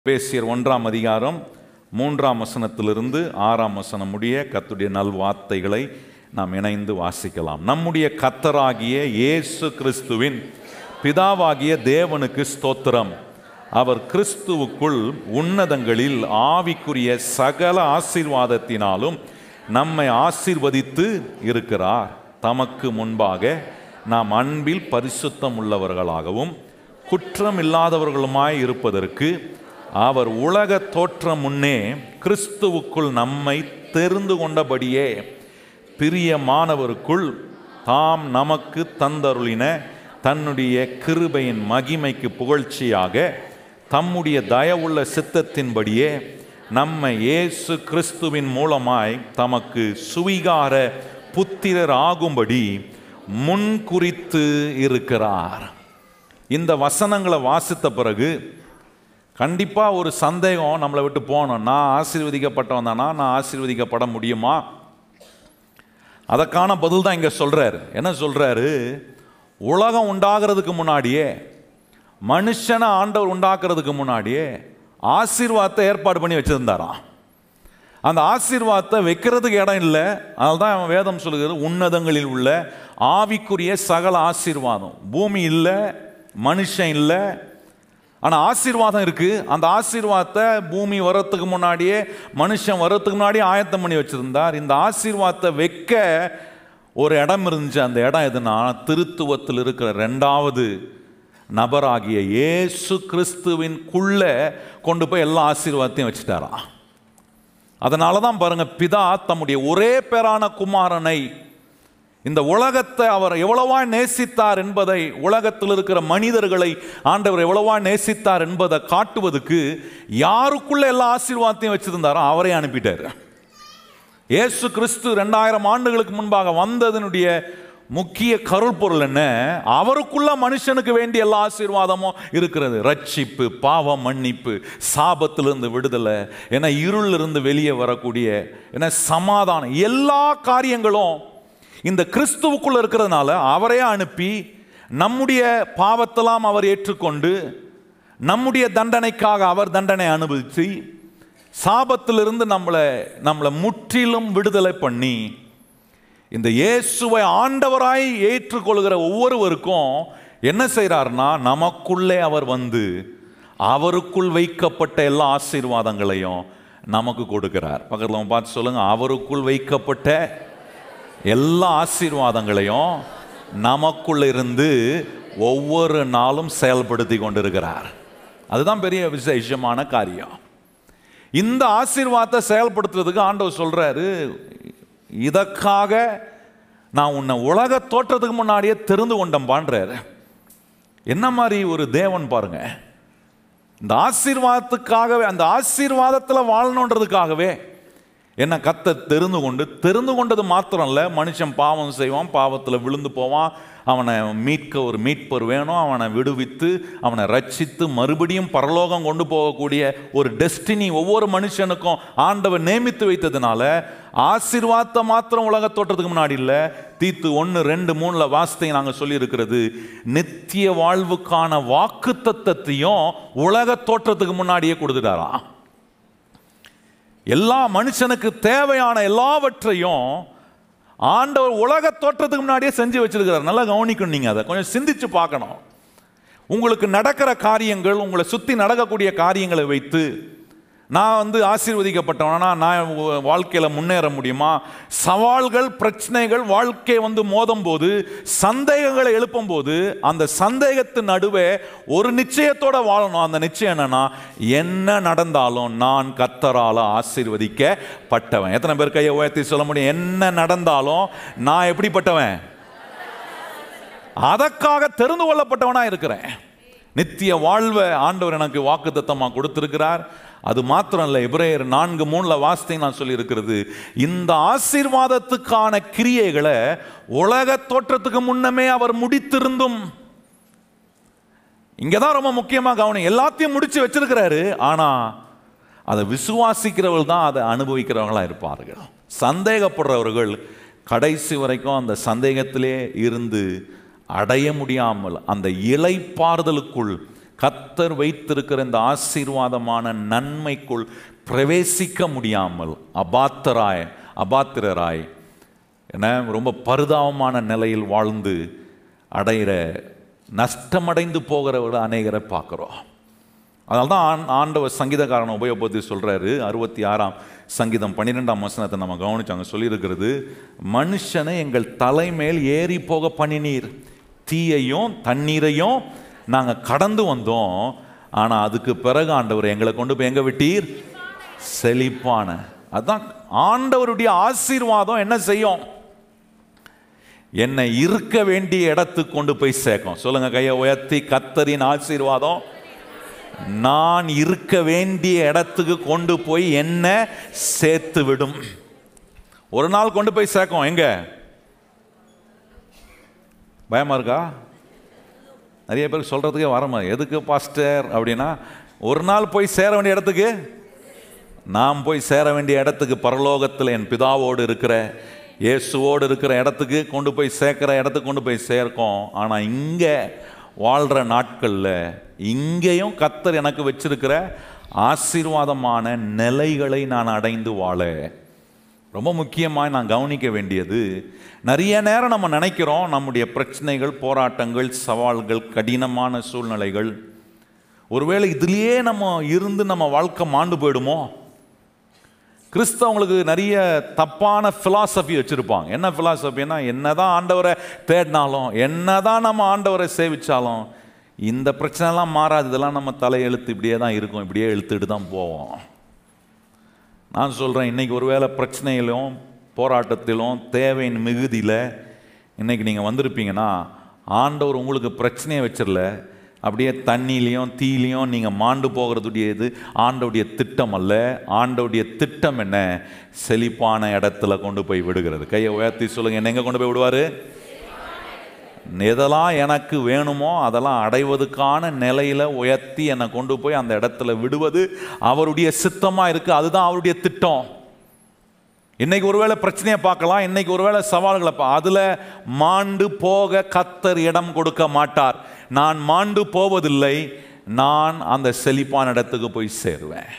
எபேசியர் 1ஆம் அதிகாரம் 3ஆம் வசனத்திலிருந்து 6ஆம் வசனம் முடிய கர்த்தருடைய நல்வார்த்தைகளை நாம் இணைந்து வாசிக்கலாம். நம்முடைய கர்த்தராகிய இயேசு கிறிஸ்துவின் பிதாவாகிய தேவனுக்கு ஸ்தோத்திரம். அவர் கிறிஸ்துவுக்குள் உன்னதங்களில் ஆவிக்குரிய சகல ஆசீர்வாதத்தினாலும் நம்மை ஆசீர்வதித்து இருக்கிறார். தமக்கு முன்பாக நாம் அன்பில் பரிசுத்தம் உள்ளவர்களாகவும் குற்றம் இல்லாதவர்களுமாய் இருப்பதற்கு அவர் உலக தோற்றம் முன்னே கிறிஸ்துவுக்குள் நம்மை தெரிந்து கொண்டபடியே பிரியமானவருக்குள் தாம் நமக்கு தந்தருளின தன்னுடைய கிருபையின் மகிமைக்கு புகழ்ச்சியாக தம்முடைய தயவுள்ள சித்தத்தின்படியே நம்மை இயேசு கிறிஸ்துவின் மூலமாய் தமக்கு சுவிகார புத்திரர் ஆகும்படி முன்குறித்து இருக்கிறார். இந்த வசனங்களை வாசித்த பிறகு கண்டிப்பாக ஒரு சந்தேகம் நம்மளை விட்டு போகணும். நான் ஆசீர்வதிக்கப்பட்டவன் தானா? நான் ஆசீர்வதிக்கப்பட முடியுமா? அதற்கான பதில் தான் இங்கே சொல்கிறார். என்ன சொல்கிறாரு? உலகம் உண்டாகிறதுக்கு முன்னாடியே, மனுஷனை ஆண்டவர் உண்டாக்குறதுக்கு முன்னாடியே ஆசீர்வாதத்தை ஏற்பாடு பண்ணி வச்சுருந்தாராம். அந்த ஆசீர்வாதத்தை வைக்கிறதுக்கு இடம் இல்லை. அதனால்தான் வேதம் சொல்லுகிறது, உன்னதங்களில் உள்ள ஆவிக்குரிய சகல ஆசீர்வாதம். பூமி இல்லை, மனுஷன் இல்லை, ஆனால் ஆசீர்வாதம் இருக்குது. அந்த ஆசீர்வாதத்தை பூமி வர்றதுக்கு முன்னாடியே, மனுஷன் வர்றதுக்கு முன்னாடியே ஆயத்தம் பண்ணி வச்சுருந்தார். இந்த ஆசீர்வாதத்தை வைக்க ஒரு இடம் இருந்துச்சு. அந்த இடம் எதுனா, திருத்துவத்தில் இருக்கிற 2வது நபராகிய இயேசு கிறிஸ்துவின்குள்ள கொண்டு போய் எல்லா ஆசீர்வாதத்தையும் வச்சுட்டாராம். அதனால தான் பாருங்கள், பிதா தம்முடைய ஒரே பேரான குமாரனை, இந்த உலகத்தை அவர் எவ்வளவா நேசித்தார் என்பதை, உலகத்தில் இருக்கிற மனிதர்களை ஆண்டவர் எவ்வளவா நேசித்தார் என்பதை காட்டுவதற்கு யாருக்குள்ள எல்லா ஆசீர்வாதத்தையும் வச்சிருந்தாரோ அவரே அனுப்பிட்டார். இயேசு கிறிஸ்து 2000 ஆண்டுகளுக்கு முன்பாக வந்ததனுடைய முக்கிய கருப்பொருள் என்ன? அவருக்குள்ள மனுஷனுக்கு வேண்டிய எல்லா ஆசீர்வாதமும் இருக்கிறது. ரட்சிப்பு, பாவ மன்னிப்பு, சாபத்திலிருந்து விடுதலை, ஏன்னா இருளிலிருந்து வெளியே வரக்கூடிய, ஏன்னா சமாதானம், எல்லா காரியங்களும் இந்த கிறிஸ்துவுக்குள்ள இருக்கிறதுனால அவரே அனுப்பி நம்முடைய பாவத்தெல்லாம் அவர் ஏற்றுக்கொண்டு நம்முடைய தண்டனைக்காக அவர் தண்டனை அனுபவித்து சாபத்திலிருந்து நம்மளை முற்றிலும் விடுதலை பண்ணி இந்த இயேசுவை ஆண்டவராய் ஏற்றுக்கொள்கிற ஒவ்வொருவருக்கும் என்ன செய்கிறார்னா, நமக்குள்ளே அவர் வந்து அவருக்குள் வைக்கப்பட்ட எல்லா ஆசீர்வாதங்களையும் நமக்கு கொடுக்கிறார். பக்கத்தில் பார்த்து சொல்லுங்க, அவருக்குள் வைக்கப்பட்ட எல்லா ஆசீர்வாதங்களையும் நமக்குள்ள இருந்து ஒவ்வொரு நாளும் செயல்படுத்தி கொண்டிருக்கிறார். அதுதான் பெரிய விசேஷமான காரியம். இந்த ஆசீர்வாதத்தை செயல்படுத்துறதுக்கு ஆண்டவர் சொல்றாரு, இதற்காக நான் உன்னை உலக தோற்றத்துக்கு முன்னாடியே தெரிந்து கொண்டேன்பான்றாரு. என்ன மாதிரி ஒரு தேவன் பாருங்க! இந்த ஆசீர்வாதத்துக்காகவே, அந்த ஆசீர்வாதத்தில் வாழணுன்றதுக்காகவே என்ன தெரிந்து கொண்டது மாத்திரம் இல்லை, மனுஷன் பாவம் செய்வான், பாவத்தில் விழுந்து போவான், அவனை மீட்க ஒரு மீட்பர் வேணும், அவனை விடுவித்து அவனை ரட்சித்து மறுபடியும் பரலோகம் கொண்டு போகக்கூடிய ஒரு டெஸ்டினி ஒவ்வொரு மனுஷனுக்கும் ஆண்டவர் நியமித்து வைத்ததுனால ஆசீர்வாதத்தை மாத்திரம் உலக தோற்றத்துக்கு முன்னாடி இல்லை, தீத்து 1:2-3 வார்த்தையை நாங்கள் சொல்லியிருக்கிறது, நித்திய வாழ்வுக்கான வாக்கு தத்தத்தையும் உலக தோற்றத்துக்கு முன்னாடியே கொடுத்துட்டாராம். எல்லா மனுஷனுக்கு தேவையான எல்லாவற்றையும் ஆண்டவர் உலக தோற்றத்துக்கு முன்னாடியே செஞ்சு வச்சிருக்கிறார். நல்லா கவனிக்கணும், நீங்கள் அதை கொஞ்சம் சிந்திச்சு பார்க்கணும். உங்களுக்கு நடக்கிற காரியங்கள், உங்களை சுற்றி நடக்கக்கூடிய காரியங்களை வைத்து நான் ஆசீர்வதிக்கப்பட்டவனா, நான் வாழ்க்கையில் முன்னேற முடியுமா? சவால்கள், பிரச்சனைகள் வாழ்க்கை மோதும் போது, சந்தேகங்களை எழுப்பும் போது, அந்த சந்தேகத்தின் நடுவே ஒரு நிச்சயத்தோட வாழணும். அந்த நிச்சயம் என்னன்னா, என்ன நடந்தாலும் நான் கர்த்தரால் ஆசீர்வதிக்கப்பட்டவன். எத்தனை பேர் கையை உயர்த்தி சொல்ல முடியும்? என்ன நடந்தாலும் நான் எப்படிப்பட்டவன்? அதற்காக தெரிந்து கொள்ளப்பட்டவனா இருக்கிறேன். நித்திய வாழ்வை ஆண்டவர் எனக்கு வாக்குத்தத்தமாக கொடுத்திருக்கிறார். அது மாத்திரம் இல்லை, எபிரேயர் 4:3 வார்த்தை நான் சொல்லியிருக்கிறது, இந்த ஆசீர்வாதத்துக்கான கிரியைகளை உலக தோற்றத்துக்கு முன்னமே அவர் முடித்திருந்தும். இங்கதான் ரொம்ப முக்கியமாக கவனம். எல்லாத்தையும் முடிச்சு வச்சிருக்கிறாரு, ஆனா அதை விசுவாசிக்கிறவர்கள் தான் அதை அனுபவிக்கிறவங்களா இருப்பார்கள். சந்தேகப்படுறவர்கள் கடைசி வரைக்கும் அந்த சந்தேகத்திலே இருந்து அடைய முடியாமல் அந்த இளைப்பாறுதலுக்குள் கர்த்தர் வைத்திருக்கிற இந்த ஆசீர்வாதமான நன்மைக்குள் பிரவேசிக்க முடியாமல் அபாத்திரராய் என ரொம்ப பரிதாபமான நிலையில் வாழ்ந்து அடைகிற நஷ்டமடைந்து போகிறவர்கள் அநேகரை பார்க்குறோம். அதனால தான் ஆண்டவர் சங்கீதக்காரனை உபயோகப்படுத்தி சொல்கிறாரு. 66ஆம் சங்கீதம் 12ஆம் வசனத்தை நம்ம கவனிச்சாங்க. சொல்லியிருக்கிறது, மனுஷனை எங்கள் தலைமேல் ஏறி போக பண்ணினீர், தீயையும் தண்ணீரையும் நாங்கள் கடந்து வந்தோம், ஆனால் அதுக்கு பிறகு ஆண்டவர் எங்களை கொண்டு போய் எங்கே விட்டீர்? செழிப்பான. அதுதான் ஆண்டவருடைய ஆசீர்வாதம் என்ன செய்யும்? என்னை இருக்க வேண்டிய இடத்துக்கு கொண்டு போய் சேர்க்கும். சொல்லுங்க கையை உயர்த்தி, கர்த்தரின் ஆசீர்வாதம் நான் இருக்க வேண்டிய இடத்துக்கு கொண்டு போய் என்ன சேர்த்து விடும். ஒரு நாள் கொண்டு போய் சேர்க்கும். எங்க? பயமா இருக்கா? நிறைய பேருக்கு சொல்றதுக்கே வரமா, எதுக்கு பாஸ்டர் அப்படின்னா, ஒரு நாள் போய் சேர வேண்டிய இடத்துக்கு, நாம் போய் சேர வேண்டிய இடத்துக்கு, பரலோகத்தில் என் பிதாவோடு இருக்கிற இயேசுவோடு இருக்கிற இடத்துக்கு கொண்டு போய் சேர்க்கிற இடத்துக்கு கொண்டு போய் சேர்க்கும். ஆனால் இங்கே வாழ்கிற நாட்களில் இங்கேயும் கர்த்தர் எனக்கு வச்சிருக்கிற ஆசீர்வாதமான நிலைகளை நான் அடைந்து வாழ ரொம்ப முக்கியமாக நான் கவனிக்க வேண்டியது, நிறைய நேரம் நம்ம நினைக்கிறோம் நம்முடைய பிரச்சனைகள், போராட்டங்கள், சவால்கள், கடினமான சூழ்நிலைகள், ஒருவேளை இதுலேயே நம்ம இருந்து நம்ம வாழ்க்கை மாண்டு போயிடுமோ. கிறிஸ்தவங்களுக்கு நிறைய தப்பான ஃபிலாசபி வச்சுருப்பாங்க. என்ன ஃபிலாசபின்னா, என்னதான் ஆண்டவரை தேடினாலும், என்னதான் நம்ம ஆண்டவரை சேவிச்சாலும் இந்த பிரச்சனைலாம் மாறாது, இதெல்லாம் நம்ம தலையெழுத்து இப்படியே தான் இருக்கும், இப்படியே இழுத்துட்டு தான் போவோம். நான் சொல்கிறேன், இன்றைக்கி ஒருவேளை பிரச்சனையிலும் போராட்டத்திலும் தேவையின் மிகுதியில் இன்றைக்கி நீங்கள் வந்திருப்பீங்கன்னா, ஆண்டவர் உங்களுக்கு பிரச்சனையை வச்சிடல, அப்படியே தண்ணியிலையும் தீலையும் நீங்கள் மாண்டு போகிறதுடைய இது ஆண்டவுடைய திட்டம் அல்ல. ஆண்டவுடைய திட்டம் என்ன? செழிப்பான இடத்துல கொண்டு போய் விடுகிறது. கையை உயர்த்தி சொல்லுங்க, என்ன எங்கே கொண்டு போய் விடுவார்? எதெல்லாம் எனக்கு வேணுமோ அதெல்லாம் அடைவதற்கான நிலையில் உயர்த்தி என்னை கொண்டு போய் அந்த இடத்துல விடுவது அவருடைய சித்தமாக இருக்குது. அதுதான் அவருடைய திட்டம். இன்னைக்கு ஒருவேளை பிரச்சனையை பார்க்கலாம், இன்னைக்கு ஒருவேளை சவால்களை அதில் மாண்டு போக கர்த்தர் இடம் கொடுக்க மாட்டார். நான் மாண்டு போவதில்லை, நான் அந்த செழிப்பான இடத்துக்கு போய் சேருவேன்.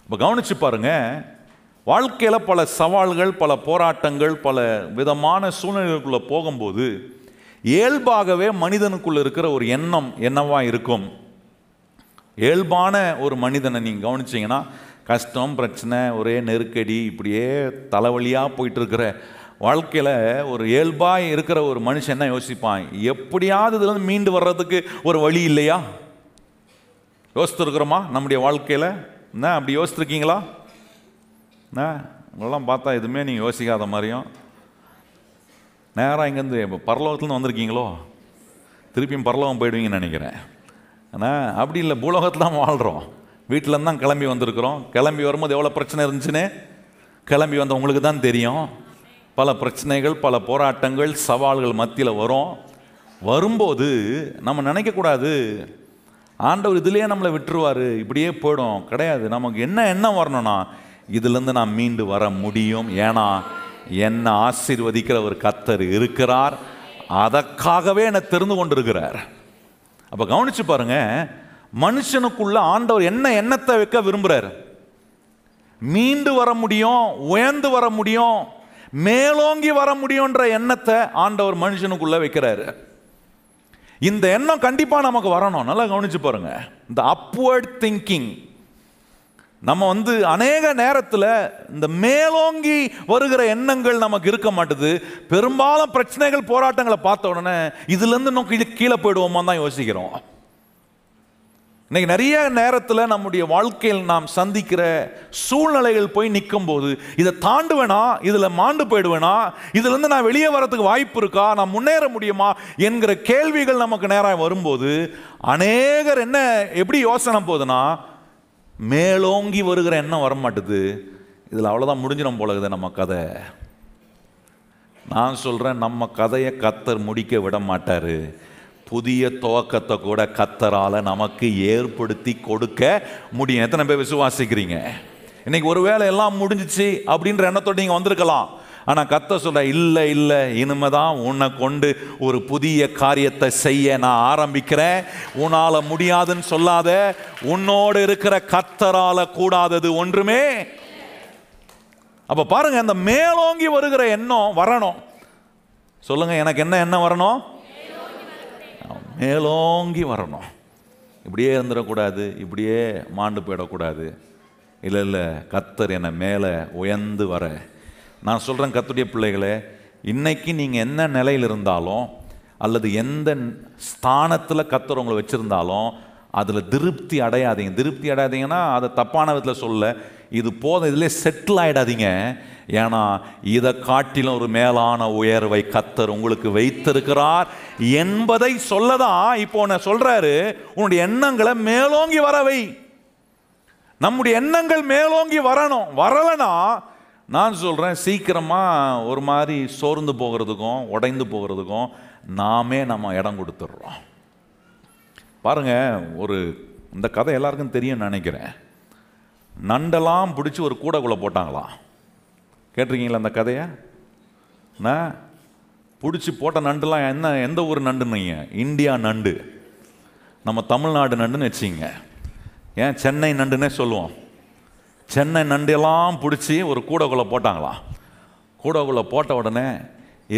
இப்போ கவனிச்சு பாருங்க, வாழ்க்கையில் பல சவால்கள், பல போராட்டங்கள், பல விதமான சூழ்நிலைகளுக்குள்ளே போகும்போது இயல்பாகவே மனிதனுக்குள்ள இருக்கிற ஒரு எண்ணம் என்னவா இருக்கும்? இயல்பான ஒரு மனிதனை நீங்கள் கவனிச்சிங்கன்னா, கஷ்டம், பிரச்சனை, ஒரே நெருக்கடி, இப்படியே தலைவலியாக போயிட்டுருக்கிற வாழ்க்கையில் ஒரு இயல்பாக இருக்கிற ஒரு மனுஷன் என்ன யோசிப்பான்? எப்படியாவது இதுலேருந்து மீண்டு வர்றதுக்கு ஒரு வழி இல்லையா? யோசித்துருக்குறோமா நம்முடைய வாழ்க்கையில்? என்ன அப்படி யோசித்துருக்கீங்களா? என்ன உங்களெல்லாம் பார்த்தா எதுவுமே நீங்கள் யோசிக்காத மாதிரியும், நேராக இங்கேருந்து இப்போ பரலோகத்துலேருந்து வந்திருக்கீங்களோ, திருப்பியும் பரலோகம் போயிடுவீங்கன்னு நினைக்கிறேன். ஆனால் அப்படி இல்லை, பூலோகத்தில் தான் வாழ்கிறோம். வீட்டிலேருந்து தான் கிளம்பி வந்திருக்கிறோம். கிளம்பி வரும்போது எவ்வளோ பிரச்சனை இருந்துச்சுன்னு கிளம்பி வந்த உங்களுக்கு தான் தெரியும். பல பிரச்சனைகள், பல போராட்டங்கள், சவால்கள் மத்தியில் வரும்போது நம்ம நினைக்கக்கூடாது ஆண்டவர் இதிலே நம்மளை விட்டுருவார், இப்படியே போயிடும். கிடையாது. நமக்கு என்ன எண்ணம் வரணும்னா, இதுலேருந்து நான் மீண்டு வர முடியும், ஏன்னா என்னை ஆசீர்வதிக்கிற ஒரு கர்த்தர் இருக்கிறார், அதற்காகவே என்னை தெரிந்து கொண்டிருக்கிறார். அப்போ கவனிச்சு பாருங்க, மனுஷனுக்குள்ள ஆண்டவர் என்ன எண்ணத்தை வைக்க விரும்புகிறார்? மீண்டு வர முடியும், உயர்ந்து வர முடியும், மேலோங்கி வர முடியும்ன்ற எண்ணத்தை ஆண்டவர் மனுஷனுக்குள்ள வைக்கிறாரு. இந்த எண்ணம் கண்டிப்பா நமக்கு வரணும். நல்லா கவனிச்சு பாருங்க, இந்த அப்வர்ட் திங்கிங். நம்ம அநேக நேரத்தில் இந்த மேலோங்கி வருகிற எண்ணங்கள் நமக்கு இருக்க மாட்டுது. பெரும்பாலும் பிரச்சனைகள், போராட்டங்களை பார்த்த உடனே இதுலேருந்து நோக்கி கீழே போயிடுவோமா தான் யோசிக்கிறோம். இன்னைக்கு நிறைய நேரத்தில் நம்முடைய வாழ்க்கையில் நாம் சந்திக்கிற சூழ்நிலைகள் போய் நிற்கும் போது, இதை தாண்டுவேனா, இதில் மாண்டு போயிடுவேனா, இதுலேருந்து நான் வெளியே வரதுக்கு வாய்ப்பு இருக்கா, நான் முன்னேற முடியுமா என்கிற கேள்விகள் நமக்கு நேராக வரும்போது, அநேகர் என்ன எப்படி யோசனை போகுதுன்னா, மேலோங்கி வருகிற எண்ணம் வரமாட்டுது. இதில் அவ்வளோதான், முடிஞ்சிடும் போல இருக்குது நம்ம கதை. நான் சொல்கிறேன், நம்ம கதையை கர்த்தர் முடிக்க விட மாட்டார். புதிய துவக்கத்தை கூட கர்த்தரால் நமக்கு ஏற்படுத்தி கொடுக்க முடியும். எத்தனை பேர் விசுவாசிக்கிறீங்க? இன்னைக்கு ஒருவேளை எல்லாம் முடிஞ்சிச்சு அப்படின்ற எண்ணத்தோடு நீங்கள் வந்திருக்கலாம். ஆனால் கர்த்தர் சொல்ற, இல்லை இல்லை, இனிமேதான் உன்னை கொண்டு ஒரு புதிய காரியத்தை செய்ய நான் ஆரம்பிக்கிறேன். உன்னால முடியாதுன்னு சொல்லாத. உன்னோடு இருக்கிற கர்த்தரால கூடாதது ஒன்றுமே. அப்ப பாருங்க, அந்த மேலோங்கி வருகிற எண்ணம் வரணும். சொல்லுங்க, எனக்கு என்ன எண்ணம் வரணும்? மேலோங்கி வரணும். இப்படியே இருந்துடக்கூடாது, இப்படியே மாண்டு போயிடக்கூடாது. இல்லை இல்லை, கர்த்தர் என்னை மேலே உயர்ந்து வர. நான் சொல்கிறேன் கர்த்தருடைய பிள்ளைகளே, இன்னைக்கு நீங்கள் என்ன நிலையில் இருந்தாலும் அல்லது எந்த ஸ்தானத்தில் கர்த்தர் உங்களை வச்சுருந்தாலும் அதில் திருப்தி அடையாதீங்க. திருப்தி அடையாதீங்கன்னா அதை தப்பான விதத்தில் சொல்ல, இது போதும், இதிலே செட்டில் ஆகிடாதீங்க. ஏன்னா இதை காட்டிலும் ஒரு மேலான உயர்வை கர்த்தர் உங்களுக்கு வைத்திருக்கிறார் என்பதை சொல்லதான் இப்போ நான் சொல்றாரு. உன்னுடைய எண்ணங்களை மேலோங்கி வரவை. நம்முடைய எண்ணங்கள் மேலோங்கி வரணும். வரலனா நான் சொல்றேன், சீக்கிரமா ஒரு மாதிரி சோர்ந்து போகிறதுக்கும் உடைந்து போகிறதுக்கும் நாமே நம்ம இடம் கொடுத்துடுறோம். பாருங்க, இந்த கதை எல்லாருக்கும் தெரியும் நினைக்கிறேன். நண்டெல்லாம் பிடிச்சி ஒரு கூடைக்குள்ளே போட்டாங்களாம். கேட்டிருக்கீங்களா அந்த கதையை? பிடிச்சி போட்ட நண்டுலாம் எந்த ஊர் நண்டுன்னீங்க? இந்தியா நண்டு. நம்ம தமிழ்நாடு நண்டுன்னு வச்சிங்க. ஏன் சென்னை நண்டுன்னே சொல்லுவோம். சென்னை நண்டெல்லாம் பிடிச்சி ஒரு கூடைக்குள்ளே போட்டாங்களாம். கூடைக்குள்ளே போட்ட உடனே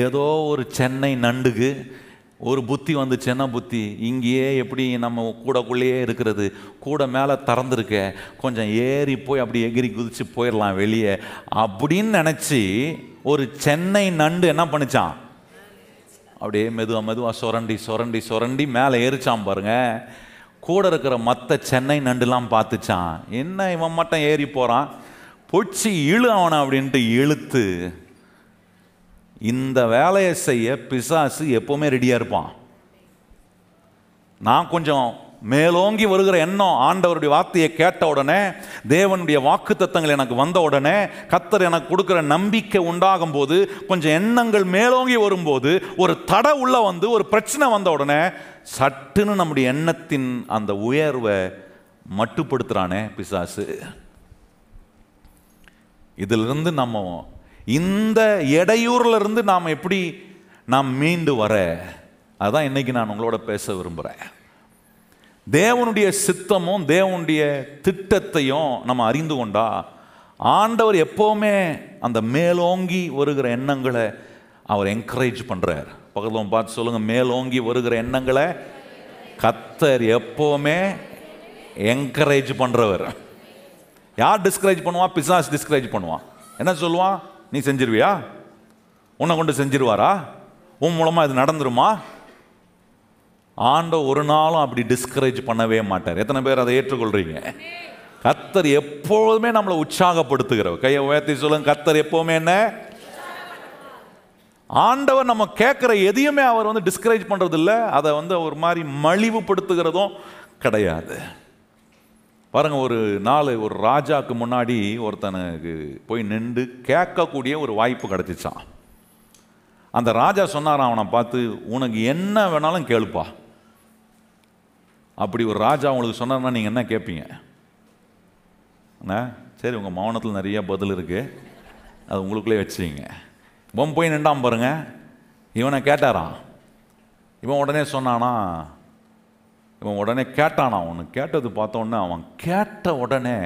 ஏதோ ஒரு சென்னை நண்டுக்கு ஒரு புத்தி வந்துச்சு. என்ன புத்தி? இங்கேயே எப்படி நம்ம கூடைக்குள்ளேயே இருக்கிறது, கூடை மேலே திறந்துருக்க, கொஞ்சம் ஏறி போய் அப்படி எகிரி குதிச்சு போயிடலாம் வெளியே அப்படின்னு நினச்சி ஒரு சென்னை நண்டு என்ன பண்ணிச்சான்? அப்படியே மெதுவாக சுரண்டி சுரண்டி சுரண்டி மேலே ஏறிச்சான். பாருங்க, கூட இருக்கிற மற்ற சென்னை நண்டுலாம் பார்த்துச்சான். என்ன இவன் மட்டும் ஏறி போகிறான், பொச்சி இழு அவனை அப்படின்ட்டு இழுத்து. இந்த வேலையை செய்ய பிசாசு எப்பவுமே ரெடியாக இருப்பான். நான் கொஞ்சம் மேலோங்கி வருகிற எண்ணம், ஆண்டவருடைய வார்த்தையை கேட்ட உடனே, தேவனுடைய வாக்குத்தத்தங்கள் எனக்கு வந்த உடனே, கர்த்தர் எனக்கு கொடுக்குற நம்பிக்கை உண்டாகும் போது, கொஞ்சம் எண்ணங்கள் மேலோங்கி வரும்போது, ஒரு தடை உள்ள வந்து ஒரு பிரச்சனை வந்த உடனே சட்டுன்னு நம்முடைய எண்ணத்தின் அந்த உயர்வை மட்டுப்படுத்துறானே பிசாசு. இதிலிருந்து நம்ம இந்த இடையூறுல இருந்து நாம் எப்படி நாம் மீண்டு வர, அதான் இன்னைக்கு நான் உங்களோட பேச விரும்புகிறேன். தேவனுடைய சித்தமும் தேவனுடைய திட்டத்தையும் நம்ம அறிந்து கொண்டா, ஆண்டவர் எப்போவுமே அந்த மேலோங்கி வருகிற எண்ணங்களை அவர் என்கரேஜ் பண்ணுறார். பக்கத்தில் பார்த்து சொல்லுங்க, மேலோங்கி வருகிற எண்ணங்களை கர்த்தர் எப்போவுமே என்கரேஜ் பண்ணுறவர். யார் டிஸ்கரேஜ் பண்ணுவா? பிசாசு டிஸ்கரேஜ் பண்ணுவான். என்ன சொல்லுவான்? நீ செஞ்சிருவியா? உன்னை கொண்டு செஞ்சிருவாரா? உன் மூலமாக இது நடந்துருமா? ஆண்டவர் ஒரு நாளும் அப்படி டிஸ்கரேஜ் பண்ணவே மாட்டார். எத்தனை பேர் அதை ஏற்றுக்கொள்றீங்க? கர்த்தர் எப்பொழுதுமே நம்மளை உற்சாகப்படுத்துகிறவர். கையை உயர்த்தி சொல்லுங்க, கர்த்தர் எப்பவுமே என்ன? ஆண்டவர் நம்ம கேட்குற எதையுமே அவர் டிஸ்கரேஜ் பண்ணுறது இல்லை. அதை ஒரு மாதிரி மலிவுபடுத்துகிறதும் கிடையாது. பாருங்க, ஒரு நாள் ஒரு ராஜாவுக்கு முன்னாடி ஒருத்தனுக்கு போய் நின்று கேட்கக்கூடிய ஒரு வாய்ப்பு கிடைச்சிச்சான். அந்த ராஜா சொன்னாராம் அவனை பார்த்து, உனக்கு என்ன வேணாலும் கேளுப்பா. அப்படி ஒரு ராஜா உங்களுக்கு சொன்னார்னா நீங்கள் என்ன கேட்பீங்க? சரி, உங்கள் மௌனத்தில் நிறைய பதில் இருக்குது, அது உங்களுக்குள்ளே வச்சுங்க. இவன் போய் நின்றான் பாருங்க, இவனை கேட்டாரான். இவன் உடனே சொன்னானா, இவன் உடனே கேட்டானா. அவனு கேட்டது பார்த்தோன்னே, அவன் கேட்ட உடனே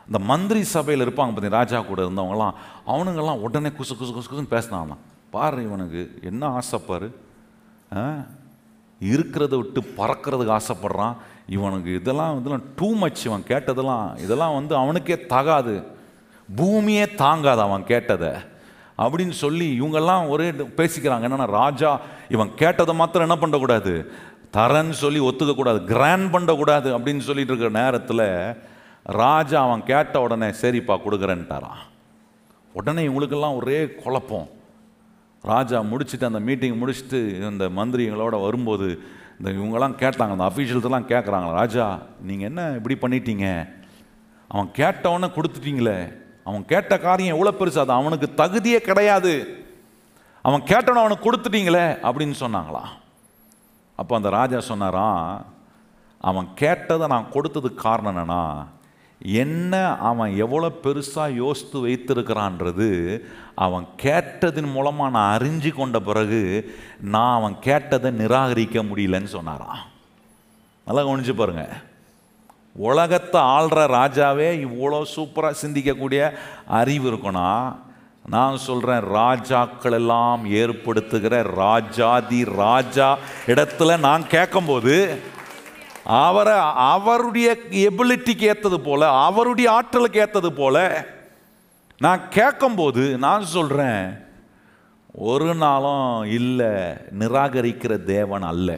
இந்த மந்திரி சபையில் இருப்பாங்க பார்த்தீங்க, ராஜா கூட இருந்தவங்களாம், அவனுங்கெல்லாம் உடனே குசு குசு குசு குசுன்னு பேசினானா. பாரு, இவனுக்கு என்ன ஆசைப்பாரு, இருக்கிறத விட்டு பறக்கிறதுக்கு ஆசைப்படுறான். இவனுக்கு இதெல்லாம் டூ மச். இவன் கேட்டதெல்லாம் இதெல்லாம் அவனுக்கே தகாது, பூமியே தாங்காது அவன் கேட்டதை அப்படின்னு சொல்லி இவங்கெல்லாம் ஒரே பேசிக்கிறாங்க. என்னன்னா, ராஜா இவன் கேட்டதை மாத்திரம் என்ன பண்ணக்கூடாது, தரன்னு சொல்லி ஒத்துக்கக்கூடாது, கிராண்ட் பண்ணக்கூடாது அப்படின்னு சொல்லிட்டு இருக்கிற நேரத்தில் ராஜா அவன் கேட்ட உடனே சரிப்பா கொடுக்குறேன்ட்டாரான். உடனே இவங்களுக்கெல்லாம் ஒரே குழப்பம். ராஜா முடிச்சுட்டு அந்த மீட்டிங் முடிச்சுட்டு இந்த மந்திரிகளோட வரும்போது இவங்கெல்லாம் கேட்டாங்க, அந்த அஃபீஷியல்ஸ்லாம் கேட்குறாங்க, ராஜா நீங்கள் என்ன இப்படி பண்ணிட்டீங்க, அவன் கேட்டவொன்னே கொடுத்துட்டீங்களே, அவன் கேட்ட காரியம் எவ்வளோ பெருசு, அது அவனுக்கு தகுதியே கிடையாது, அவன் கேட்டவன அவனுக்கு கொடுத்துட்டீங்களே அப்படின்னு சொன்னாங்களாம். அப்போ அந்த ராஜா சொன்னாராம், அவன் கேட்டதை நான் கொடுத்ததுக்கு காரணம் என்னன்னா, என்ன அவன் எவ்வளோ பெருசாக யோசித்து வைத்திருக்கிறான்றது அவன் கேட்டதின் மூலமாக நான் அறிஞ்சு கொண்ட பிறகு நான் அவன் கேட்டதை நிராகரிக்க முடியலன்னு சொன்னாரான். நல்லா கவனிச்சு பாருங்க. உலகத்தை ஆள்ற ராஜாவே இவ்வளோ சூப்பராக சிந்திக்கக்கூடிய அறிவு இருக்குன்னா, நான் சொல்கிறேன், ராஜாக்கள் எல்லாம் ஏற்படுத்துகிற ராஜாதி ராஜா இடத்துல நான் கேட்கும்போது அவரை அவருடைய எபிலிட்டிக்கு ஏற்றது போல, அவருடைய ஆற்றலுக்கு ஏற்றது போல நான் கேட்கும்போது நான் சொல்கிறேன், ஒரு நாளும் இல்லை, நிராகரிக்கிற தேவன் அல்ல.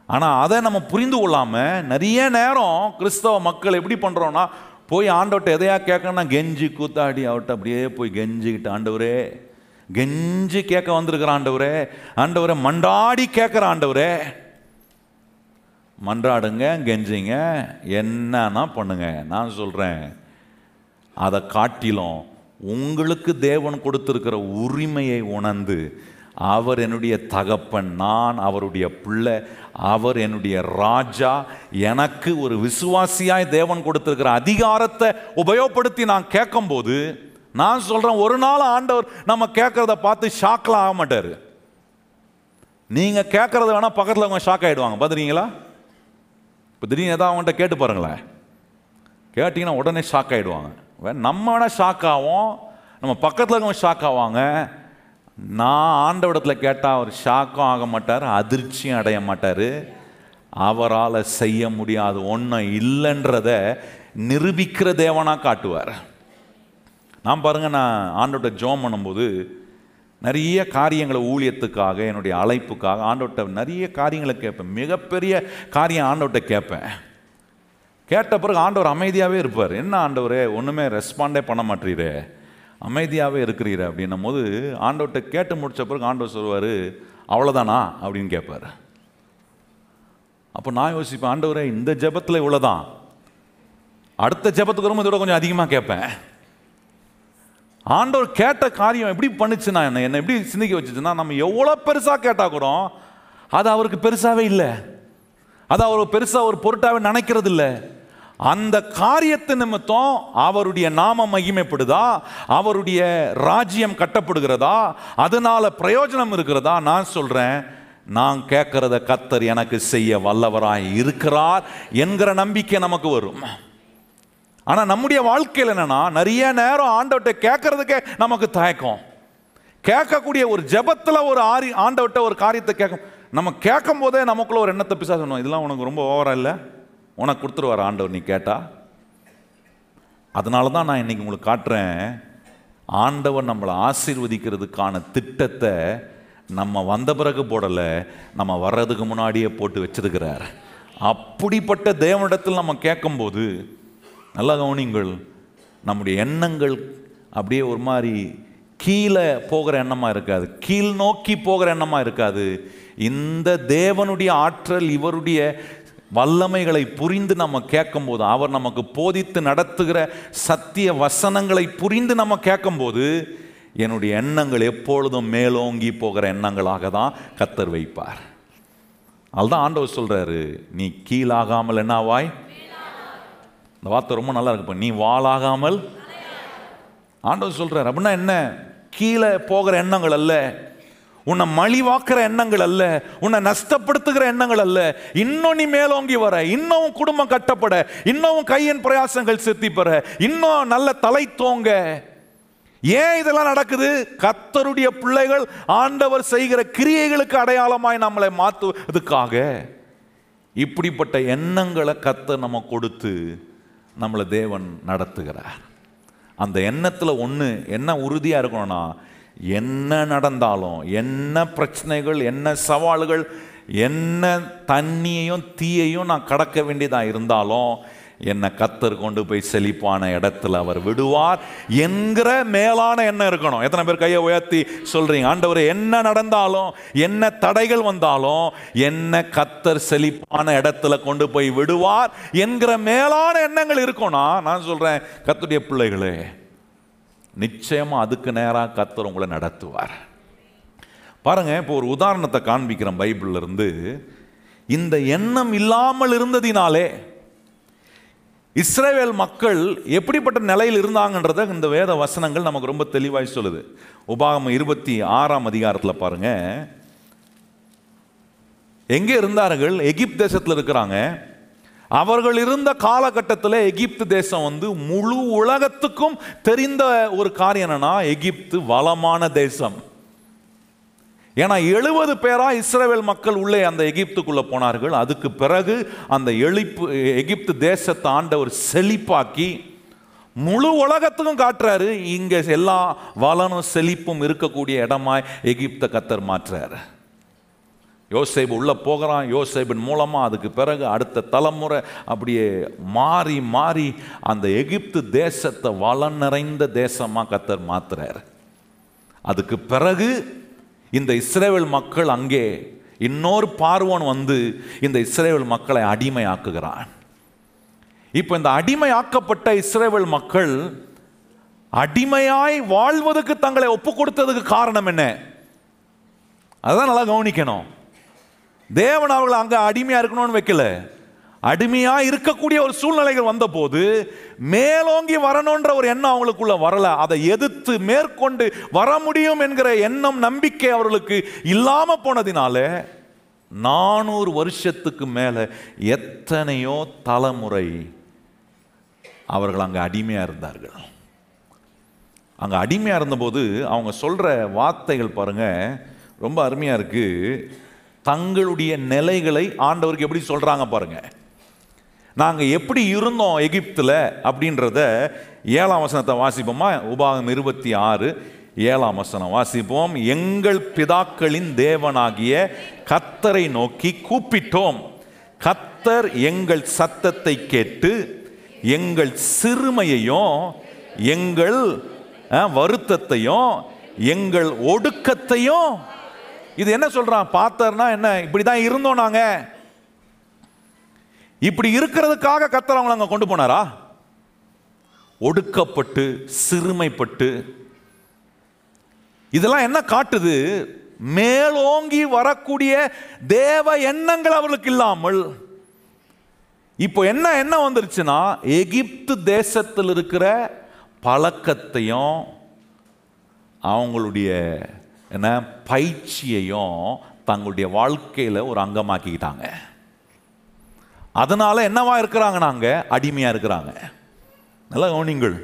ஆனால் அதை நம்ம புரிந்து கொள்ளாமல் நிறைய நேரம் கிறிஸ்தவ மக்கள் எப்படி பண்ணுறோன்னா, போய் ஆண்டவர்கிட்ட எதையா கேட்கணும்னா கெஞ்சி கூத்தாடி அவர்கிட்ட அப்படியே போய் கெஞ்சிக்கிட்டு, ஆண்டவரே கெஞ்சி கேட்க வந்திருக்கிற ஆண்டவரே, ஆண்டவரே மண்டாடி கேட்குற ஆண்டவரே. மன்றாடுங்க, கெஞ்சிங்க, என்னன்னா பண்ணுங்க. நான் சொல்கிறேன், அதை காட்டிலும் உங்களுக்கு தேவன் கொடுத்திருக்கிற உரிமையை உணர்ந்து, அவர் என்னுடைய தகப்பன், நான் அவருடைய பிள்ளை, அவர் என்னுடைய ராஜா, எனக்கு ஒரு விசுவாசியாய் தேவன் கொடுத்திருக்கிற அதிகாரத்தை உபயோகப்படுத்தி நான் கேட்கும்போது நான் சொல்கிறேன், ஒரு நாள் ஆண்டவர் நம்ம கேட்குறத பார்த்து ஷாக்லாம் ஆக மாட்டார். நீங்கள் கேட்குறத வேணால் பக்கத்தில் அவங்க ஷாக் ஆகிடுவாங்க. பார்த்துருக்கீங்களா? இப்போ திடீர்னு ஏதாவது அவங்கள்ட்ட கேட்டு பாருங்களேன், கேட்டிங்கன்னா உடனே ஷாக் ஆகிடுவாங்க. நம்ம வேணால் ஷாக் ஆகும், நம்ம பக்கத்தில் இருக்கவங்க ஷாக் ஆவாங்க. நான் ஆண்டவரிடத்தில் கேட்டால் அவர் ஷாக்கும் ஆக மாட்டார், அதிர்ச்சியும் அடைய மாட்டார். அவரால் செய்ய முடியாது ஒன்றும் இல்லைன்றதை நிரூபிக்கிற தேவனாக காட்டுவார். நான் பாருங்கள், நான் ஆண்டவர்கிட்ட ஜெபம் பண்ணும்போது நிறைய காரியங்களை, ஊழியத்துக்காக, என்னுடைய அழைப்புக்காக ஆண்டவர்கிட்ட நிறைய காரியங்களை கேட்பேன். மிகப்பெரிய காரியம் ஆண்டவர்கிட்ட கேட்பேன். கேட்ட பிறகு ஆண்டவர் அமைதியாகவே இருப்பார். என்ன ஆண்டவரே, ஒன்றுமே ரெஸ்பாண்டே பண்ண மாட்டீரே, அமைதியாகவே இருக்கிறீர அப்படின்னும் போது ஆண்டவர்கிட்ட கேட்டு முடித்த பிறகு ஆண்டவர் சொல்வார், அவ்வளோதானா அப்படின்னு கேட்பார். அப்போ நான் யோசிப்பேன், ஆண்டவரே இந்த ஜெபத்தில் இவ்வளோதான், அடுத்த ஜெபத்துக்கு வரும்போது இதோட கொஞ்சம் அதிகமாக கேட்பேன். ஆண்டவர் கேட்ட காரியம் எப்படி பண்ணுச்சுன்னா, என்ன எப்படி சிந்திக்க வச்சுச்சுன்னா, நம்ம எவ்வளோ பெருசாக கேட்டால் கூட அது அவருக்கு பெருசாகவே இல்லை, அது அவர் பெருசாக ஒரு பொருட்டாகவே நினைக்கிறது இல்லை. அந்த காரியத்து நிமித்தம் அவருடைய நாம மகிமைப்படுதா, அவருடைய ராஜ்யம் கட்டப்படுகிறதா, அதனால பிரயோஜனம் இருக்கிறதா? நான் சொல்கிறேன், நான் கேட்கறத கர்த்தர் எனக்கு செய்ய வல்லவராய் இருக்கிறார் என்கிற நம்பிக்கை நமக்கு வரும். ஆனால் நம்முடைய வாழ்க்கையில் என்னன்னா, நிறைய நேரம் ஆண்டவர்கிட்ட கேட்கறதுக்கே நமக்கு தயக்கம். கேட்கக்கூடிய ஒரு ஜெபத்தில் ஒரு ஆண்டவர்கிட்ட ஒரு காரியத்தை கேட்கும், நம்ம கேட்கும் போதே நமக்குள்ள ஒரு எண்ணத்தை பிசா சொன்னோம், இதெல்லாம் உனக்கு ரொம்ப ஓவரா இல்லை, உனக்கு கொடுத்துருவார் ஆண்டவர் நீ கேட்டா. அதனால தான் நான் இன்னைக்கு உங்களுக்கு காட்டுறேன், ஆண்டவர் நம்மளை ஆசீர்வதிக்கிறதுக்கான திட்டத்தை நம்ம வந்த பிறகு போடலை, நம்ம வர்றதுக்கு முன்னாடியே போட்டு வச்சிருக்கிறார். அப்படிப்பட்ட தேவனிடத்தில் நம்ம கேட்கும்போது நல்லா கவனிங்கள், நம்முடைய எண்ணங்கள் அப்படியே ஒரு மாதிரி கீழே போகிற எண்ணமாக இருக்காது, கீழ் நோக்கி போகிற எண்ணமாக இருக்காது. இந்த தேவனுடைய ஆற்றல், இவருடைய வல்லமைகளை புரிந்து நம்ம கேட்கும்போது, அவர் நமக்கு போதித்து நடத்துகிற சத்திய வசனங்களை புரிந்து நம்ம கேட்கும்போது, என்னுடைய எண்ணங்கள் எப்பொழுதும் மேலோங்கி போகிற எண்ணங்களாக தான் கர்த்தர் வைப்பார். அதுதான் ஆண்டவர் சொல்றாரு, நீ கீழாகாமல் என்னவாய். இந்த வார்த்தை ரொம்ப நல்லா இருக்கு, நீ வாளாகாமல். ஆண்டவர் சொல்றாரு. அப்படின்னா என்ன? கீழே போகிற எண்ணங்கள் அல்ல, உன்னை மலிவாக்குற எண்ணங்கள் அல்ல, உன்னை நஷ்டப்படுத்துகிற எண்ணங்கள் அல்ல. இன்னும் நீ மேலோங்கி வர, இன்னும் குடும்பம் கட்டப்பட, இன்னும் கையின் பிரயாசங்கள் சித்தி பெற, இன்னும் நல்ல தலை தோங்க. ஏன் இதெல்லாம் நடக்குது? கர்த்தருடைய பிள்ளைகள் ஆண்டவர் செய்கிற கிரியைகளுக்கு அடையாளமாய் நம்மளை மாற்றுவதற்காக. இப்படிப்பட்ட எண்ணங்களை கர்த்தர் நம்ம கொடுத்து நம்மளை தேவன் நடத்துகிறார். அந்த எண்ணத்தில் ஒன்று என்ன உறுதியாக இருக்கணும்னா, என்ன நடந்தாலும், என்ன பிரச்சனைகள், என்ன சவால்கள், என்ன தண்ணியையும் தீயையும் நான் கடக்க வேண்டியதாக இருந்தாலும், என்னை கர்த்தர் கொண்டு போய் செழிப்பான இடத்துல அவர் விடுவார் என்கிற மேலான எண்ணம் இருக்கணும். எத்தனை பேர் கையை உயர்த்தி சொல்றீங்க, ஆண்டவரே என்ன நடந்தாலும், என்ன தடைகள் வந்தாலும், என்ன கர்த்தர் செழிப்பான இடத்துல கொண்டு போய் விடுவார் என்கிற மேலான எண்ணங்கள் இருக்கும்னா, நான் சொல்றேன் கர்த்தருடைய பிள்ளைகளே, நிச்சயமா அதுக்கு நேராக கர்த்தர் உங்களை நடத்துவார். பாருங்க, இப்போ ஒரு உதாரணத்தை காண்பிக்கிறேன் பைபிள்ல இருந்து. இந்த எண்ணம் இல்லாமல் இருந்ததினாலே இஸ்ரவேல் மக்கள் எப்படிப்பட்ட நிலையில் இருந்தாங்கன்றத இந்த வேத வசனங்கள் நமக்கு ரொம்ப தெளிவாய் சொல்லுது. உபாகமம் 26ஆம் அதிகாரத்தில் பாருங்க, எங்கே இருந்தார்கள்? எகிப்து தேசத்தில் இருக்கிறாங்க. அவர்கள் இருந்த காலகட்டத்தில் எகிப்து தேசம் முழு உலகத்துக்கும் தெரிந்த ஒரு காரியம் என்னன்னா, எகிப்து வளமான தேசம். ஏன்னா 70 பேரா இஸ்ரவேல் மக்கள் உள்ளே அந்த எகிப்துக்குள்ள போனார்கள். அதுக்கு பிறகு அந்த எகிப்து தேசத்தை ஆண்டவர் செழிப்பாக்கி முழு உலகத்துக்கும் காட்டுறாரு. இங்க எல்லா வளனும் செழிப்பும் இருக்கக்கூடிய இடமாய் எகிப்தை கர்த்தர் மாற்றுறாரு. யோசேப்பு உள்ள போகிறான். யோசேப்பின் மூலமா அதுக்கு பிறகு அடுத்த தலைமுறை அப்படியே மாறி மாறி அந்த எகிப்து தேசத்தை வளம் நிறைந்த தேசமா கர்த்தர் மாத்துறாரு. அதுக்கு பிறகு இந்த இஸ்ரவேல் மக்கள் அங்கே இன்னொரு பார்வோன் இந்த இஸ்ரவேல் மக்களை அடிமையாக்குகிறான். இப்போ இந்த அடிமையாக்கப்பட்ட இஸ்ரவேல் மக்கள் அடிமையாய் வாழ்வதற்கு தங்களை ஒப்பு கொடுத்ததுக்கு காரணம் என்ன? அதான் நல்லா கவனிக்கணும். தேவன் அவர்கள் அங்க அடிமையா இருக்கணும்னு வைக்கல. அடிமையா இருக்கக்கூடிய ஒரு சூழ்நிலைகள் வந்த போது மேலோங்கி வரணும்ன்ற ஒரு எண்ணம் அவங்களுக்குள்ள வரல. அதை எதிர்த்து மேற்கொண்டு வர முடியும் என்கிற எண்ணம், நம்பிக்கை அவர்களுக்கு இல்லாம போனதினால 400 வருஷத்துக்கு மேல எத்தனையோ தலைமுறை அவர்கள் அங்க அடிமையா இருந்தார்கள். அங்க அடிமையா இருந்தபோது அவங்க சொல்ற வார்த்தைகள் பாருங்க, ரொம்ப அருமையா இருக்கு. தங்களுடைய நிலைகளை ஆண்டவருக்கு எப்படி சொல்றாங்க பாருங்க. நாங்கள் எப்படி இருந்தோம் எகிப்தில் அப்படின்றத 7ஆம் வசனத்தை வாசிப்போமா? உபாகமம் 26 7ஆம் வசனம் வாசிப்போம். எங்கள் பிதாக்களின் தேவனாகிய கர்த்தரை நோக்கி கூப்பிட்டோம். கர்த்தர் எங்கள் சத்தத்தை கேட்டு எங்கள் சிறுமையையும் எங்கள் வருத்தத்தையும் எங்கள் ஒடுக்கத்தையும், இது என்ன சொல்றான்? பார்த்தார்னா என்ன? இப்படிதான் இருந்தோம் நாங்க. இப்படி இருக்கிறதுக்காக கர்த்தர் அவங்களை அங்க கொண்டு போனாரா? ஒடுக்கப்பட்டு சிறுமைப்பட்டு. இதெல்லாம் என்ன காட்டுது? மேலோங்கி வரக்கூடிய தேவ எண்ணங்கள் அவர்களுக்கு இல்லாமல் இப்போ என்ன வந்துருச்சுன்னா, எகிப்து தேசத்தில் இருக்கிற பழக்கத்தையும் அவங்களுடைய பயிற்சியையும் தங்களுடைய வாழ்க்கையில் ஒரு அங்கமாக்கிக்கிட்டாங்க. அதனால என்னவா இருக்கிறாங்க? நாங்க அடிமையா இருக்கிறாங்க. நல்லா கவனிங்கள்.